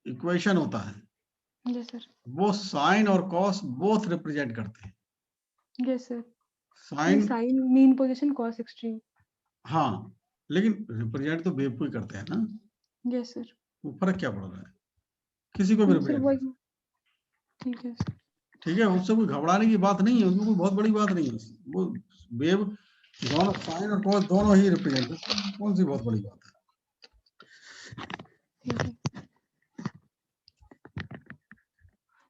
इक्वेशन होता है यस सर। वो साइन और कॉस बोथ रिप्रेजेंट करते हैं। Yes sir. नहीं, sine, sine mean position, cos extreme. हाँ, लेकिन रिप्रेजेंट तो वेव को ही करते हैं ना, यस सर। वो फर्क क्या पड़ रहा है, किसी को भी सर रिप्रेजेंट कर सकते वही, ठीक है सर। हैं। ठीक है, उससे कोई घबराने की बात नहीं है, उसमें कोई बहुत बड़ी बात नहीं है। वो वेव दोनों साइन और कॉस दोनों ही रिप्रेजेंट करते हैं, कौन सी बहुत बड़ी बात है। ठीक है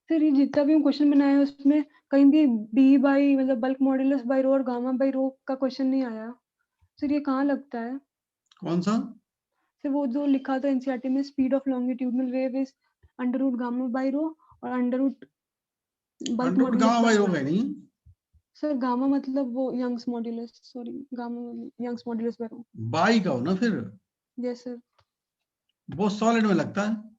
सर, ये जितना भी हम क्वेश्चन बनाए हैं उसमें कहीं भी बी बाई मतलब बल्क मॉड्यूलस बाई रो और गामा बाई रो का क्वेश्चन नहीं आया। सर ये कहाँ लगता है? कौन सा? सर वो जो लिखा था एनसीईआरटी में, speed of longitudinal wave is under root gamma by rho और under root bulk under root modulus gamma by by rho rho. है नहीं, सर गामा मतलब वो Young's modulus, sorry gamma Young's modulus by rho. By का हो ना फिर, yes sir. वो सॉलिड में लगता है।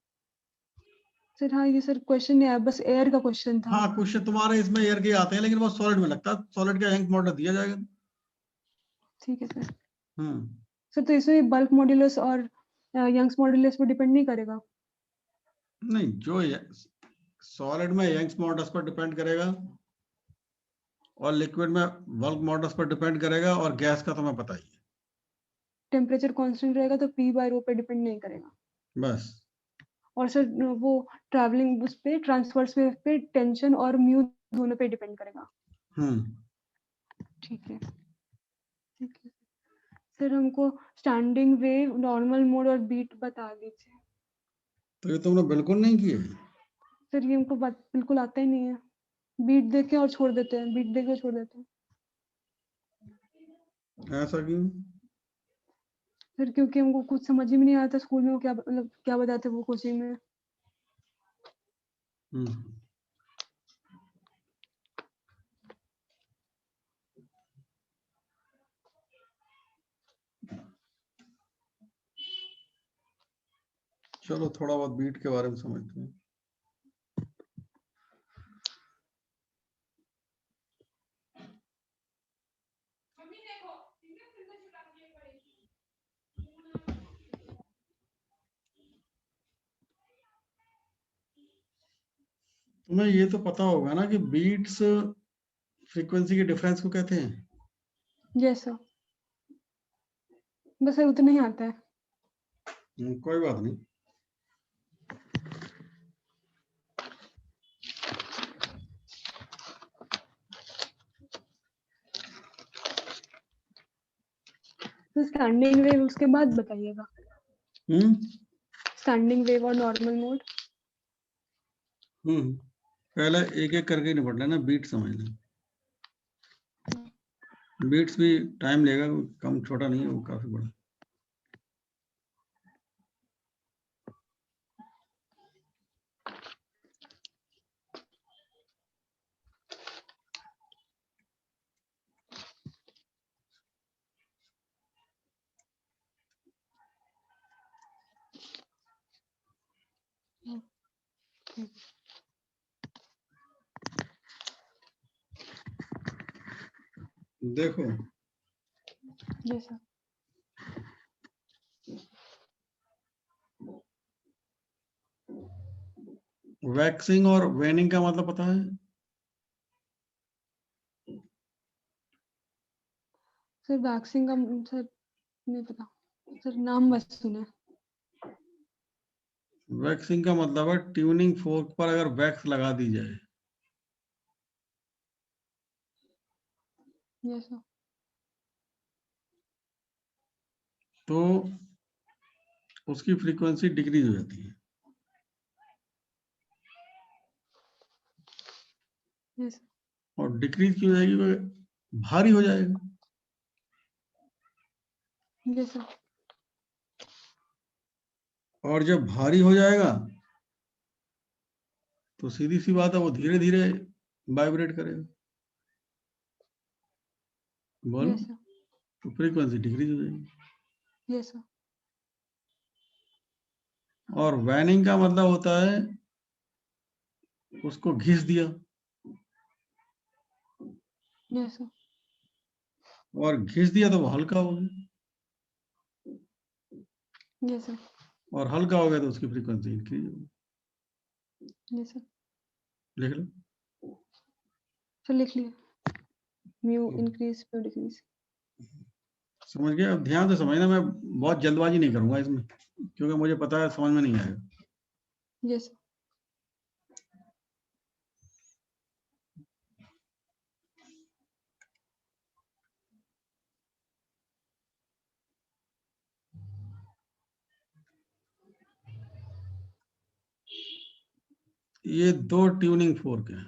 सर हाँ, ये सर क्वेश्चन नहीं आया, बस एयर का क्वेश्चन था। हाँ कुछ तुम्हारे इसमें एयर के आते हैं, लेकिन वो सॉलिड में लगता है, सॉलिड का यंग मॉडल दिया जाएगा। ठीक है सर। हम्म। सर तो इसमें बल्क मॉड्यूलस और यंग्स मॉड्यूलस पर डिपेंड नहीं करेगा? नहीं, जो सॉलिड में यंग्स मॉडल्स पर डिपेंड करेगा, और लिक्विड में बल्क मॉडल्स पर डिपेंड करेगा, और गैस का तुम्हें पता ही है। टेम्परेचर कांस्टेंट रहेगा तो पी बाय रो पे डिपेंड नहीं करेगा। बस। और सर वो ट्रैवलिंग उस पे ट्रांसवर्स वेव पे टेंशन और म्यू दोनों पे डिपेंड करेगा। हम्म। ठीक है, ठीक है सर। हमको स्टैंडिंग वेव, नॉर्मल मोड और बीट बता दीजिए। तो ये तुमने बिल्कुल नहीं किए। सर ये हमको बात बिल्कुल आता ही नहीं है, बीट देख के और छोड़ देते हैं, बीट देख के और छोड़ देते हैं। ऐसा क्यों? सर क्योंकि हमको कुछ समझ ही में नहीं आता स्कूल में वो क्या मतलब क्या बताते वो कोचिंग में। हम्म। चलो थोड़ा बहुत बीट के बारे में समझते हैं। तुम्हें ये तो पता होगा ना कि बीट्स फ्रीक्वेंसी के डिफरेंस को कहते हैं। यस सर, बस सर उतना ही आता है। कोई बात नहीं। तो स्टैंडिंग वेव उसके बाद बताइएगा। हम्म। स्टैंडिंग वेव और नॉर्मल मोड। पहले एक एक करके निपट लेना, बीट समझ लेना। बीट्स भी टाइम लेगा, कम छोटा नहीं है वो, काफी बड़ा। देखो Yes, sir. वैक्सिंग और वेनिंग का मतलब पता है? सर वैक्सिंग का सर नहीं पता सर, नाम बस सुना है। वैक्सिंग का मतलब है ट्यूनिंग फोर्क पर अगर वैक्स लगा दी जाए। Yes sir. तो उसकी फ्रीक्वेंसी डिक्रीज हो जाती है। Yes sir. और डिक्रीज क्यों हो जाएगी? वो भारी हो जाएगा। Yes sir. और जब भारी हो जाएगा तो सीधी सी बात है, वो धीरे धीरे वाइब्रेट करेगा। बोलो, यस सर। तो फ्रीक्वेंसी डिक्रीज हो जाएगी। Yes sir. और वैनिंग का मतलब होता है उसको घिस दिया, यस सर। और घिस दिया तो वो हल्का हो गया, यस सर। और हल्का हो गया तो उसकी फ्रीक्वेंसी इंक्रीज होगी। Yes sir. लिख लो। सर लिख लिया, म्यू इंक्रीज म्यू डिक्रीज। समझ गए? अब ध्यान से समझना, मैं बहुत जल्दबाजी नहीं करूंगा इसमें, क्योंकि मुझे पता है समझ में नहीं आएगा। Yes sir. ये दो ट्यूनिंग फोर्क हैं।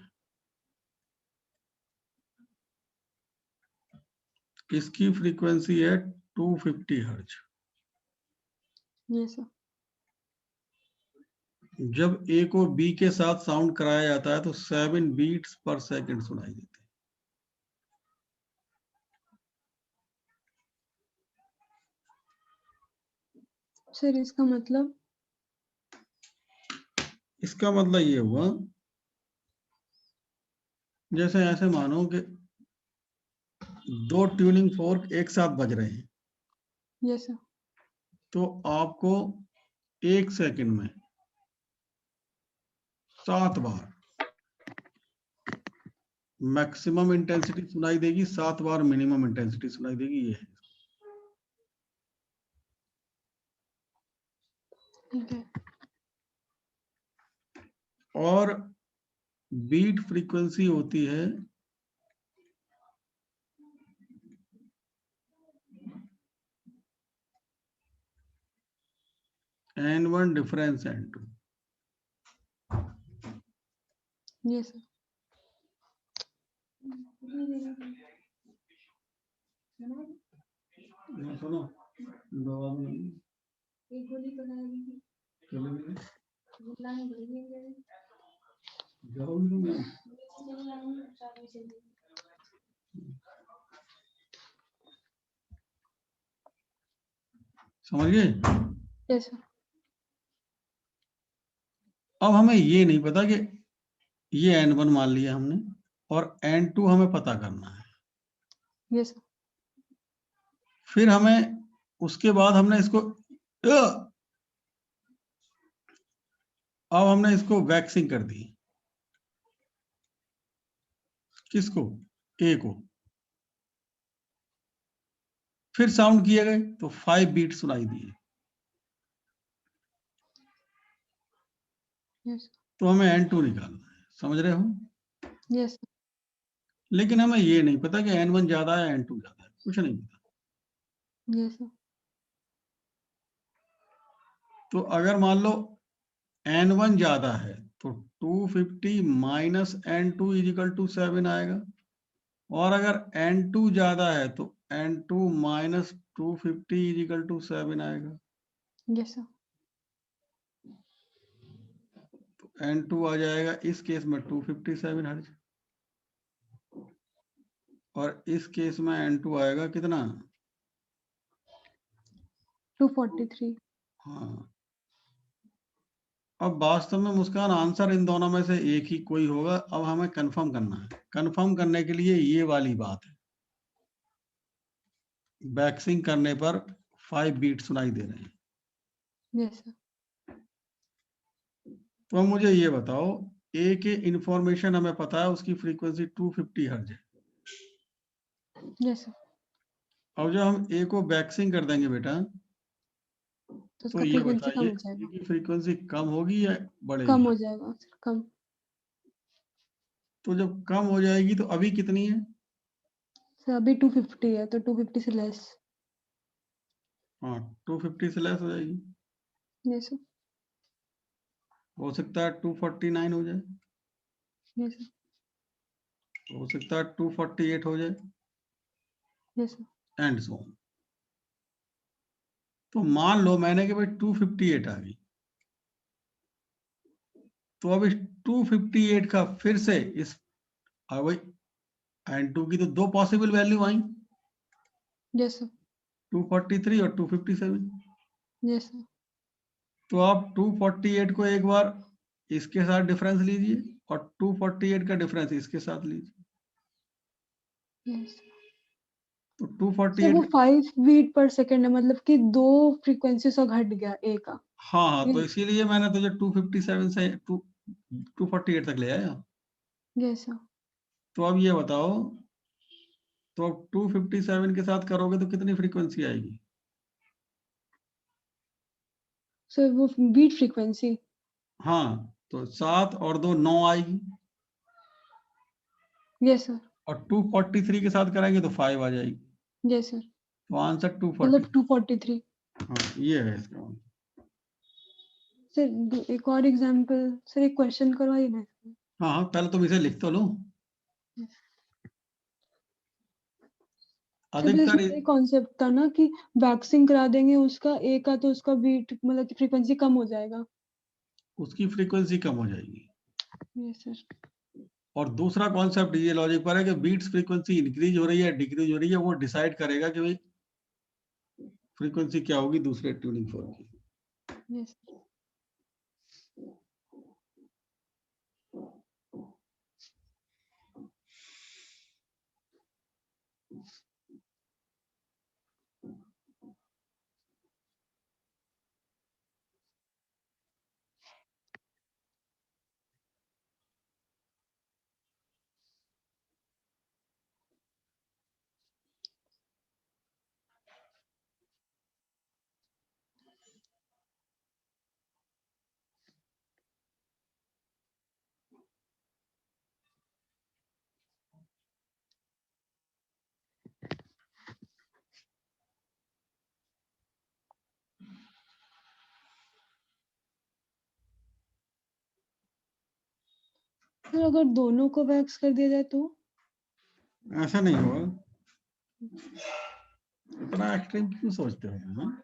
इसकी फ्रीक्वेंसी है 250 हर्ट्ज। Yes sir. जब ए को बी के साथ साउंड कराया जाता है तो 7 बीट्स पर सेकंड सुनाई देते हैं। सर इसका मतलब? इसका मतलब ये हुआ, जैसे ऐसे मानो कि दो ट्यूनिंग फोर्क एक साथ बज रहे हैं, यस सर। तो आपको 1 सेकंड में 7 बार मैक्सिमम इंटेंसिटी सुनाई देगी, 7 बार मिनिमम इंटेंसिटी सुनाई देगी। ये है। ठीक है। और बीट फ्रीक्वेंसी होती है N1 difference N2। Yes sir. सुनो, दवा एक गोली समझ गए? Yes sir. अब हमें ये नहीं पता कि ये N1 मान लिया हमने और N2 हमें पता करना है। Yes sir. फिर हमें उसके बाद हमने इसको अब हमने इसको वैक्सिंग कर दी। किसको? ए को। फिर साउंड किए गए तो 5 बीट सुनाई दिए। यस तो हमें N2 निकालना है। समझ रहे हो? यस लेकिन हमें ये नहीं पता कि N1 ज्यादा है N2 ज्यादा है, कुछ नहीं पता। Yes sir. तो अगर मान लो N1 ज्यादा है तो 250 माइनस N2 इजिकल टू 7 आएगा, और अगर N2 ज्यादा है तो N2 माइनस 250 इजिकल टू 7 आएगा। Yes sir. तो N2 आ जाएगा इस केस में 257 हर्ट्ज, और इस केस में N2 आएगा कितना? 243। हाँ। अब वास्तव में मुस्कान आंसर इन दोनों में से एक ही कोई होगा। अब हमें कंफर्म करना है। कंफर्म करने के लिए ये वाली बात है, वैक्सिंग करने पर 5 बीट सुनाई दे रहे हैं। Yes sir. तो अब मुझे ये बताओ, ए के इंफॉर्मेशन हमें पता है, उसकी फ्रीक्वेंसी 250 हर्ट्ज है। Yes sir. अब जब हम ए को वैक्सिंग कर देंगे बेटा, तो तो उसका ये फ्रीक्वेंसी कम बताइए हो जाएगा। कि फ्रीक्वेंसी कम होगी या बढ़ेगी? कम हो जाएगा सर, कम। तो जब कम हो जाएगी तो अभी कितनी है? सर अभी 250 है, तो 250 से लेस। हाँ, 250 से लेस हो जाएगी। Yes sir. हो सकता है 249 हो जाए, यस सर। हो सकता है 248 हो जाए, yes sir. And so on. तो मान लो मैंने कि भाई 258 आ गई, तो अब इस 258 का फिर से इस भाई n2 की तो 2 पॉसिबल वैल्यू आई, यस सर। 243 और 257। Yes sir. तो आप 248 को एक बार इसके साथ डिफरेंस लीजिए और 248 का डिफरेंस इसके साथ लीजिए, यस तो सर। 248। वो 5 बीट पर सेकंड है, मतलब कि 2 फ्रीक्वेंसी से घट गया ए का। हाँ हाँ, तो ये- इसीलिए मैंने तुझे 257 से 248 तक ले आया। Yes sir. तो अब ये बताओ, तो अब 257 के साथ करोगे तो कितनी फ्रीक्वेंसी आएगी? सर वो बीट फ्रीक्वेंसी। हाँ, तो 7 और 2 9 आएगी, यस सर। और 243 के साथ करेंगे तो 5 आ जाएगी। Yes sir. तो आंसर 240। मतलब 243। हाँ, ये है इसका आंसर। सर एक और एग्जांपल, सर एक क्वेश्चन करवाइए ना। हाँ हाँ, पहले तुम इसे लिख तो लो। सर अधिकतर इसमें कॉन्सेप्ट था ना कि वैक्सिंग करा देंगे उसका ए का, तो उसका बीट मतलब कि फ्रीक्वेंसी कम हो जाएगा। उसकी फ्रीक्वेंसी कम हो जाएगी। Yes sir. और दूसरा कॉन्सेप्ट ये लॉजिक पर है कि बीट्स फ्रीक्वेंसी इंक्रीज हो रही है डिक्रीज हो रही है, वो डिसाइड करेगा कि भाई फ्रीक्वेंसी क्या होगी दूसरे ट्यूनिंग फोर्क की। यस। सर अगर दोनों को वैक्स कर दिया जाए तो? ऐसा नहीं होगा, इतना एक्सट्रीम क्यों सोचते हो? हाँ?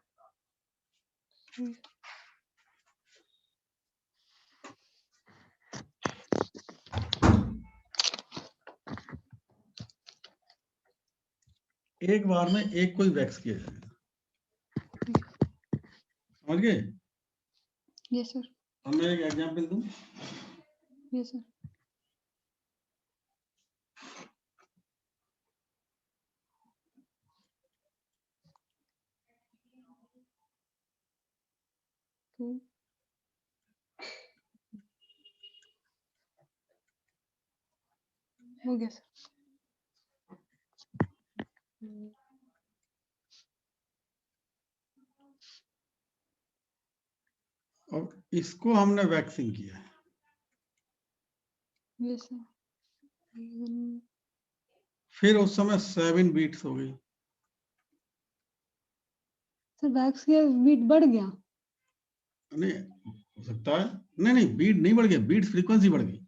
एक बार में एक कोई वैक्स किया जाएगा, समझ गए? Yes sir. अब मैं एक एग्जांपल दूं। Yes sir. हो गया सर। अब इसको हमने वैक्सिंग किया है, यस सर। फिर उस समय 7 बीट्स हो गई। सर वैक्स किया, बीट बढ़ गया? नहीं, हो सकता है। नहीं नहीं, बीट नहीं बढ़ गया, बीट फ्रीक्वेंसी बढ़ गई।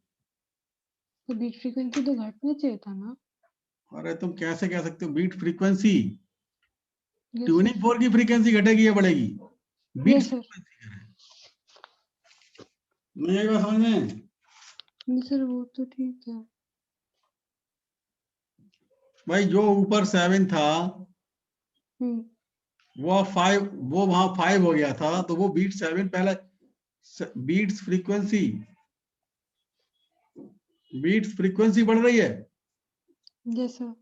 तो बीट फ्रीक्वेंसी तो घटना चाहिए था ना? अरे तुम कैसे कह सकते हो beat frequency? Yes tuning sir. Fork की फ्रीक्वेंसी घटेगी या बढ़ेगी? Beat yes sir. फ्रीक्वेंसी है। नहीं आएगा समझ में? सर वो तो ठीक है। भाई जो ऊपर 7 था वो 5, वो वहां 5 हो गया था, तो वो बीट 7 पहले बीट्स फ्रीक्वेंसी बढ़ रही है। Yes sir.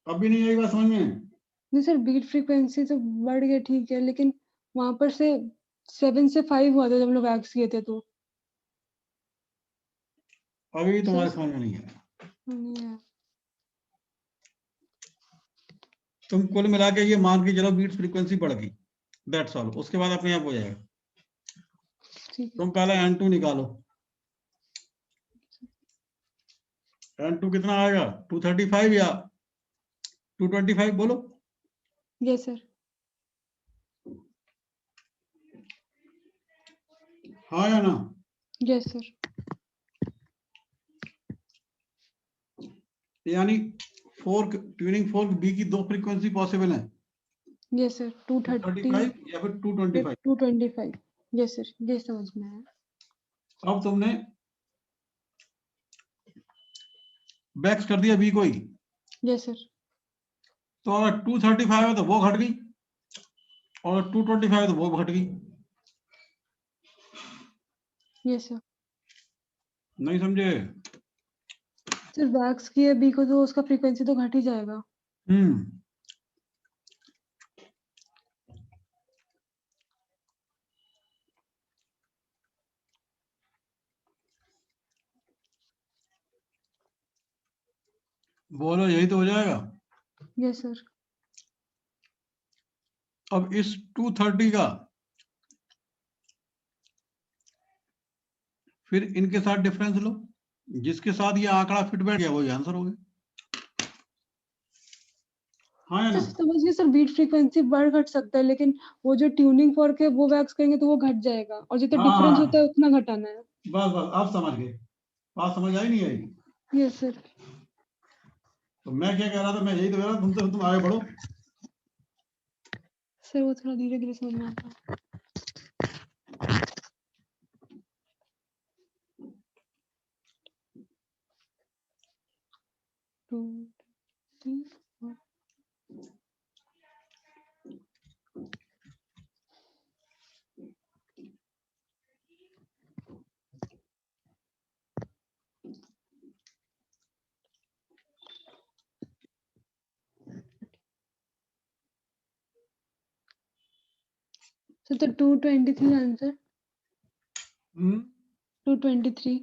अब भी नहीं आई बात समझ में? नहीं सर, बीट फ्रीक्वेंसी तो बढ़ गया ठीक है, लेकिन वहां पर से 7 से 5 हुआ था जब हम लोग वैक्स किए थे तो। अभी तुम्हारे सर समझ में नहीं है। नहीं है। तुम कुल मिला के ये मान के चलो बीट फ्रीक्वेंसी बढ़ गई, दैट्स ऑल। उसके बाद अपने आप हो जाएगा। ठीक है। तुम पहले N2 निकालो। N2 कितना आएगा? 235 या 225 बोलो। Yes sir. हाँ या ना? Yes sir. यानी फोर्क, ट्यूनिंग फोर्क बी की 2 फ्रीक्वेंसी पॉसिबल है, यस सर। 230 235 या फिर 225। 225। यस सर, ये समझ में आया। अब तुमने बैक्स कर दिया बी को ही, यस सर। तो अगर 235 है तो वो घट गई, और 225 है तो वो घट गई। Yes sir. नहीं समझे? सर वैक्स किए बी को तो उसका फ्रीक्वेंसी तो घट ही जाएगा। बोलो, यही तो हो जाएगा। Yes sir. अब इस 230 का फिर इनके साथ डिफरेंस लो, जिसके साथ ये आंकड़ा फिट बैठ गया वही आंसर हो गया। हाँ या सर ना? समझिए सर, बीट फ्रीक्वेंसी बढ़ घट सकता है, लेकिन वो जो ट्यूनिंग फॉर्क है वो वैक्स करेंगे तो वो घट जाएगा, और जितना डिफरेंस होता है उतना घटाना है। बस बस, आप समझ गए। बात समझ आई नहीं आई? Yes sir. तो मैं क्या कह रहा था, मैं यही तो कह रहा था तुमसे, तुम आगे बढ़ो। सर वो थोड़ा धीरे धीरे समझ में आता है। To three four. सर तो 223 आंसर। 223।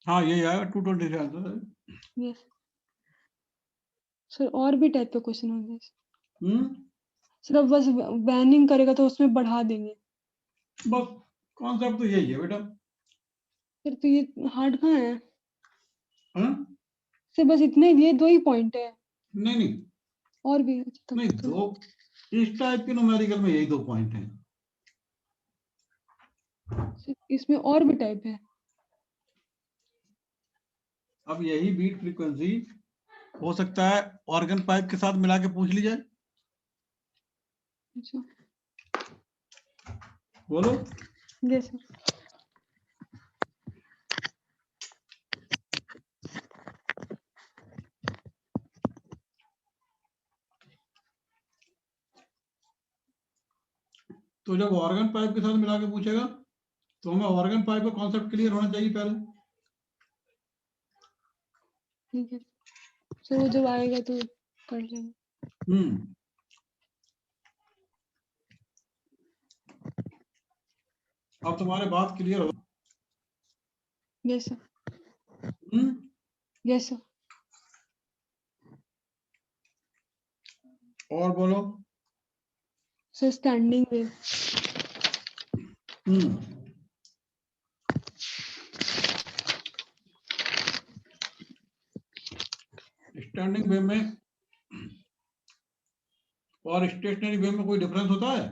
हाँ यही आएगा, 220 का आंसर। Yes sir. और भी टाइप के क्वेश्चन होंगे सर, अब बस बैनिंग करेगा तो उसमें बढ़ा देंगे। बस कॉन्सेप्ट तो यही है बेटा। सर तो ये हार्ड कहाँ है? हाँ? सर बस इतने ही दिए, 2 ही पॉइंट है। नहीं नहीं और भी तब नहीं, तो। 2 इस टाइप के न्यूमेरिकल में यही 2 पॉइंट हैं। सर, इसमें और भी टाइप है। अब यही बीट फ्रीक्वेंसी हो सकता है ऑर्गन पाइप के साथ मिला के पूछ ली जाए। अच्छा। बोलो। Yes sir. तो जब ऑर्गन पाइप के साथ मिला के पूछेगा तो हमें ऑर्गन पाइप का कॉन्सेप्ट क्लियर होना चाहिए पहले। ठीक है सर, वो जब आएगा तो कर लेंगे। अब तुम्हारे बात क्लियर हो? Yes sir. Yes sir. और बोलो। Sir standing wave. Standing wave में और स्टेशनरी वेव में कोई डिफरेंस होता है?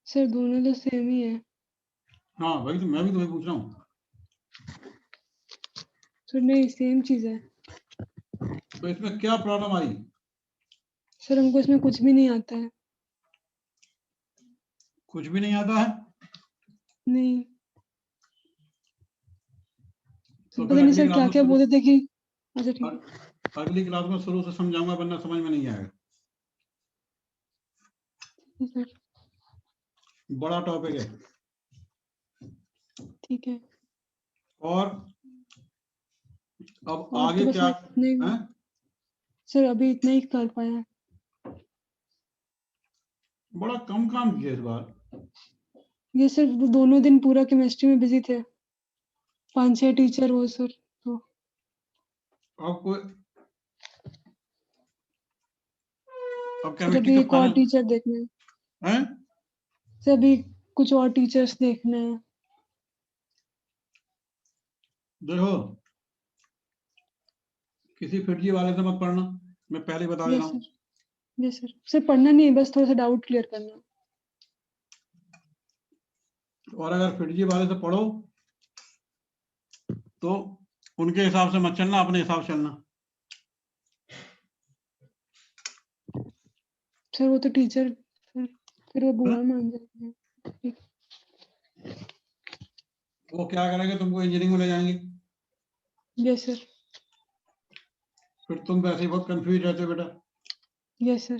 सर दोनों तो सेम ही है। हाँ वही तो, मैं भी तो वही पूछ रहा हूँ। सर नहीं, सेम चीज है। तो इसमें क्या प्रॉब्लम आई? सर हमको इसमें कुछ भी नहीं आता है। कुछ भी नहीं आता है? नहीं। तो पता फिर नहीं अगली सर क्लास क्या में क्या शुरू, बोले थे कि। अच्छा ठीक है। अगली क्लास में शुरू से समझाऊंगा, वरना समझ में नहीं आएगा। सर बड़ा टॉपिक है। ठीक है। और अब और आगे तो बस क्या इतने है? सर अभी इतना ही कर पाया। बड़ा कम काम किया इस बार। ये सर वो दोनों दिन पूरा केमिस्ट्री में बिजी थे, 5-6 टीचर वो सर। तो अब कोई अब सर केमिस्ट्री अभी का एक और फाइनल टीचर देखने हैं। है? सर अभी कुछ और टीचर्स देखने हैं। देखो, किसी फिटजी वाले से मत पढ़ना, मैं पहले ही बता दे रहा यस हूँ। Sir, yes sir. सर पढ़ना नहीं है, बस थोड़ा सा डाउट क्लियर करना है। और अगर फिटजी वाले से पढ़ो तो उनके हिसाब से मत चलना, अपने हिसाब से चलना। सर वो तो टीचर फिर वो बुरा हाँ? मान जाते हैं। वो क्या करेंगे, तुमको इंजीनियरिंग में ले जाएंगे, यस सर, फिर तुम वैसे ही बहुत कंफ्यूज रहते हो बेटा, यस सर,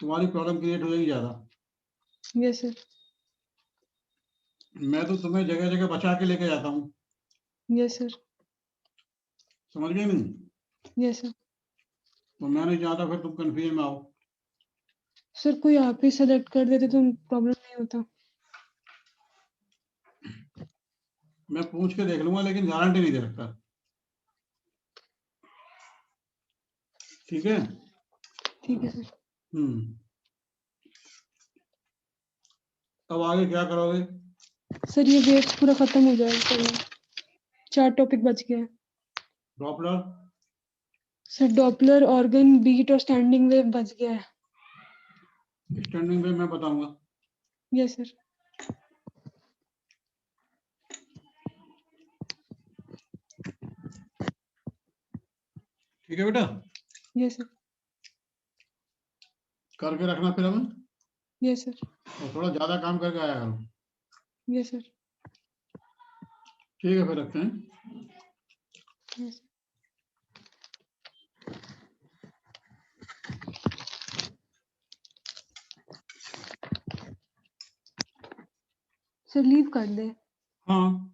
तुम्हारी प्रॉब्लम क्रिएट हो जाएगी ज्यादा। यस सर, मैं तो तुम्हें जगह जगह बचा के लेके जाता हूँ, यस सर, समझ गए नहीं? Yes sir. तो मैं नहीं चाहता फिर तुम कंफ्यूजन में आओ। सर कोई आप ही सेलेक्ट कर देते तो प्रॉब्लम नहीं होता। मैं पूछ के देख लूंगा, लेकिन गारंटी नहीं दे सकता। ठीक है? ठीक है सर। अब आगे क्या करोगे? सर ये वेट्स पूरा खत्म हो जाएगा सर, 4 टॉपिक बच गए हैं। Doppler, sir Doppler, organ, beat और स्टैंडिंग वेव बच गया है। स्टैंडिंग पे मैं बताऊंगा। यस सर, ठीक है बेटा, यस सर, करके रखना फिर हमें, यस सर, और थोड़ा ज्यादा काम करके आया करो। यस सर, ठीक है, फिर रखते हैं। यस। सर लीव कर दे। हाँ।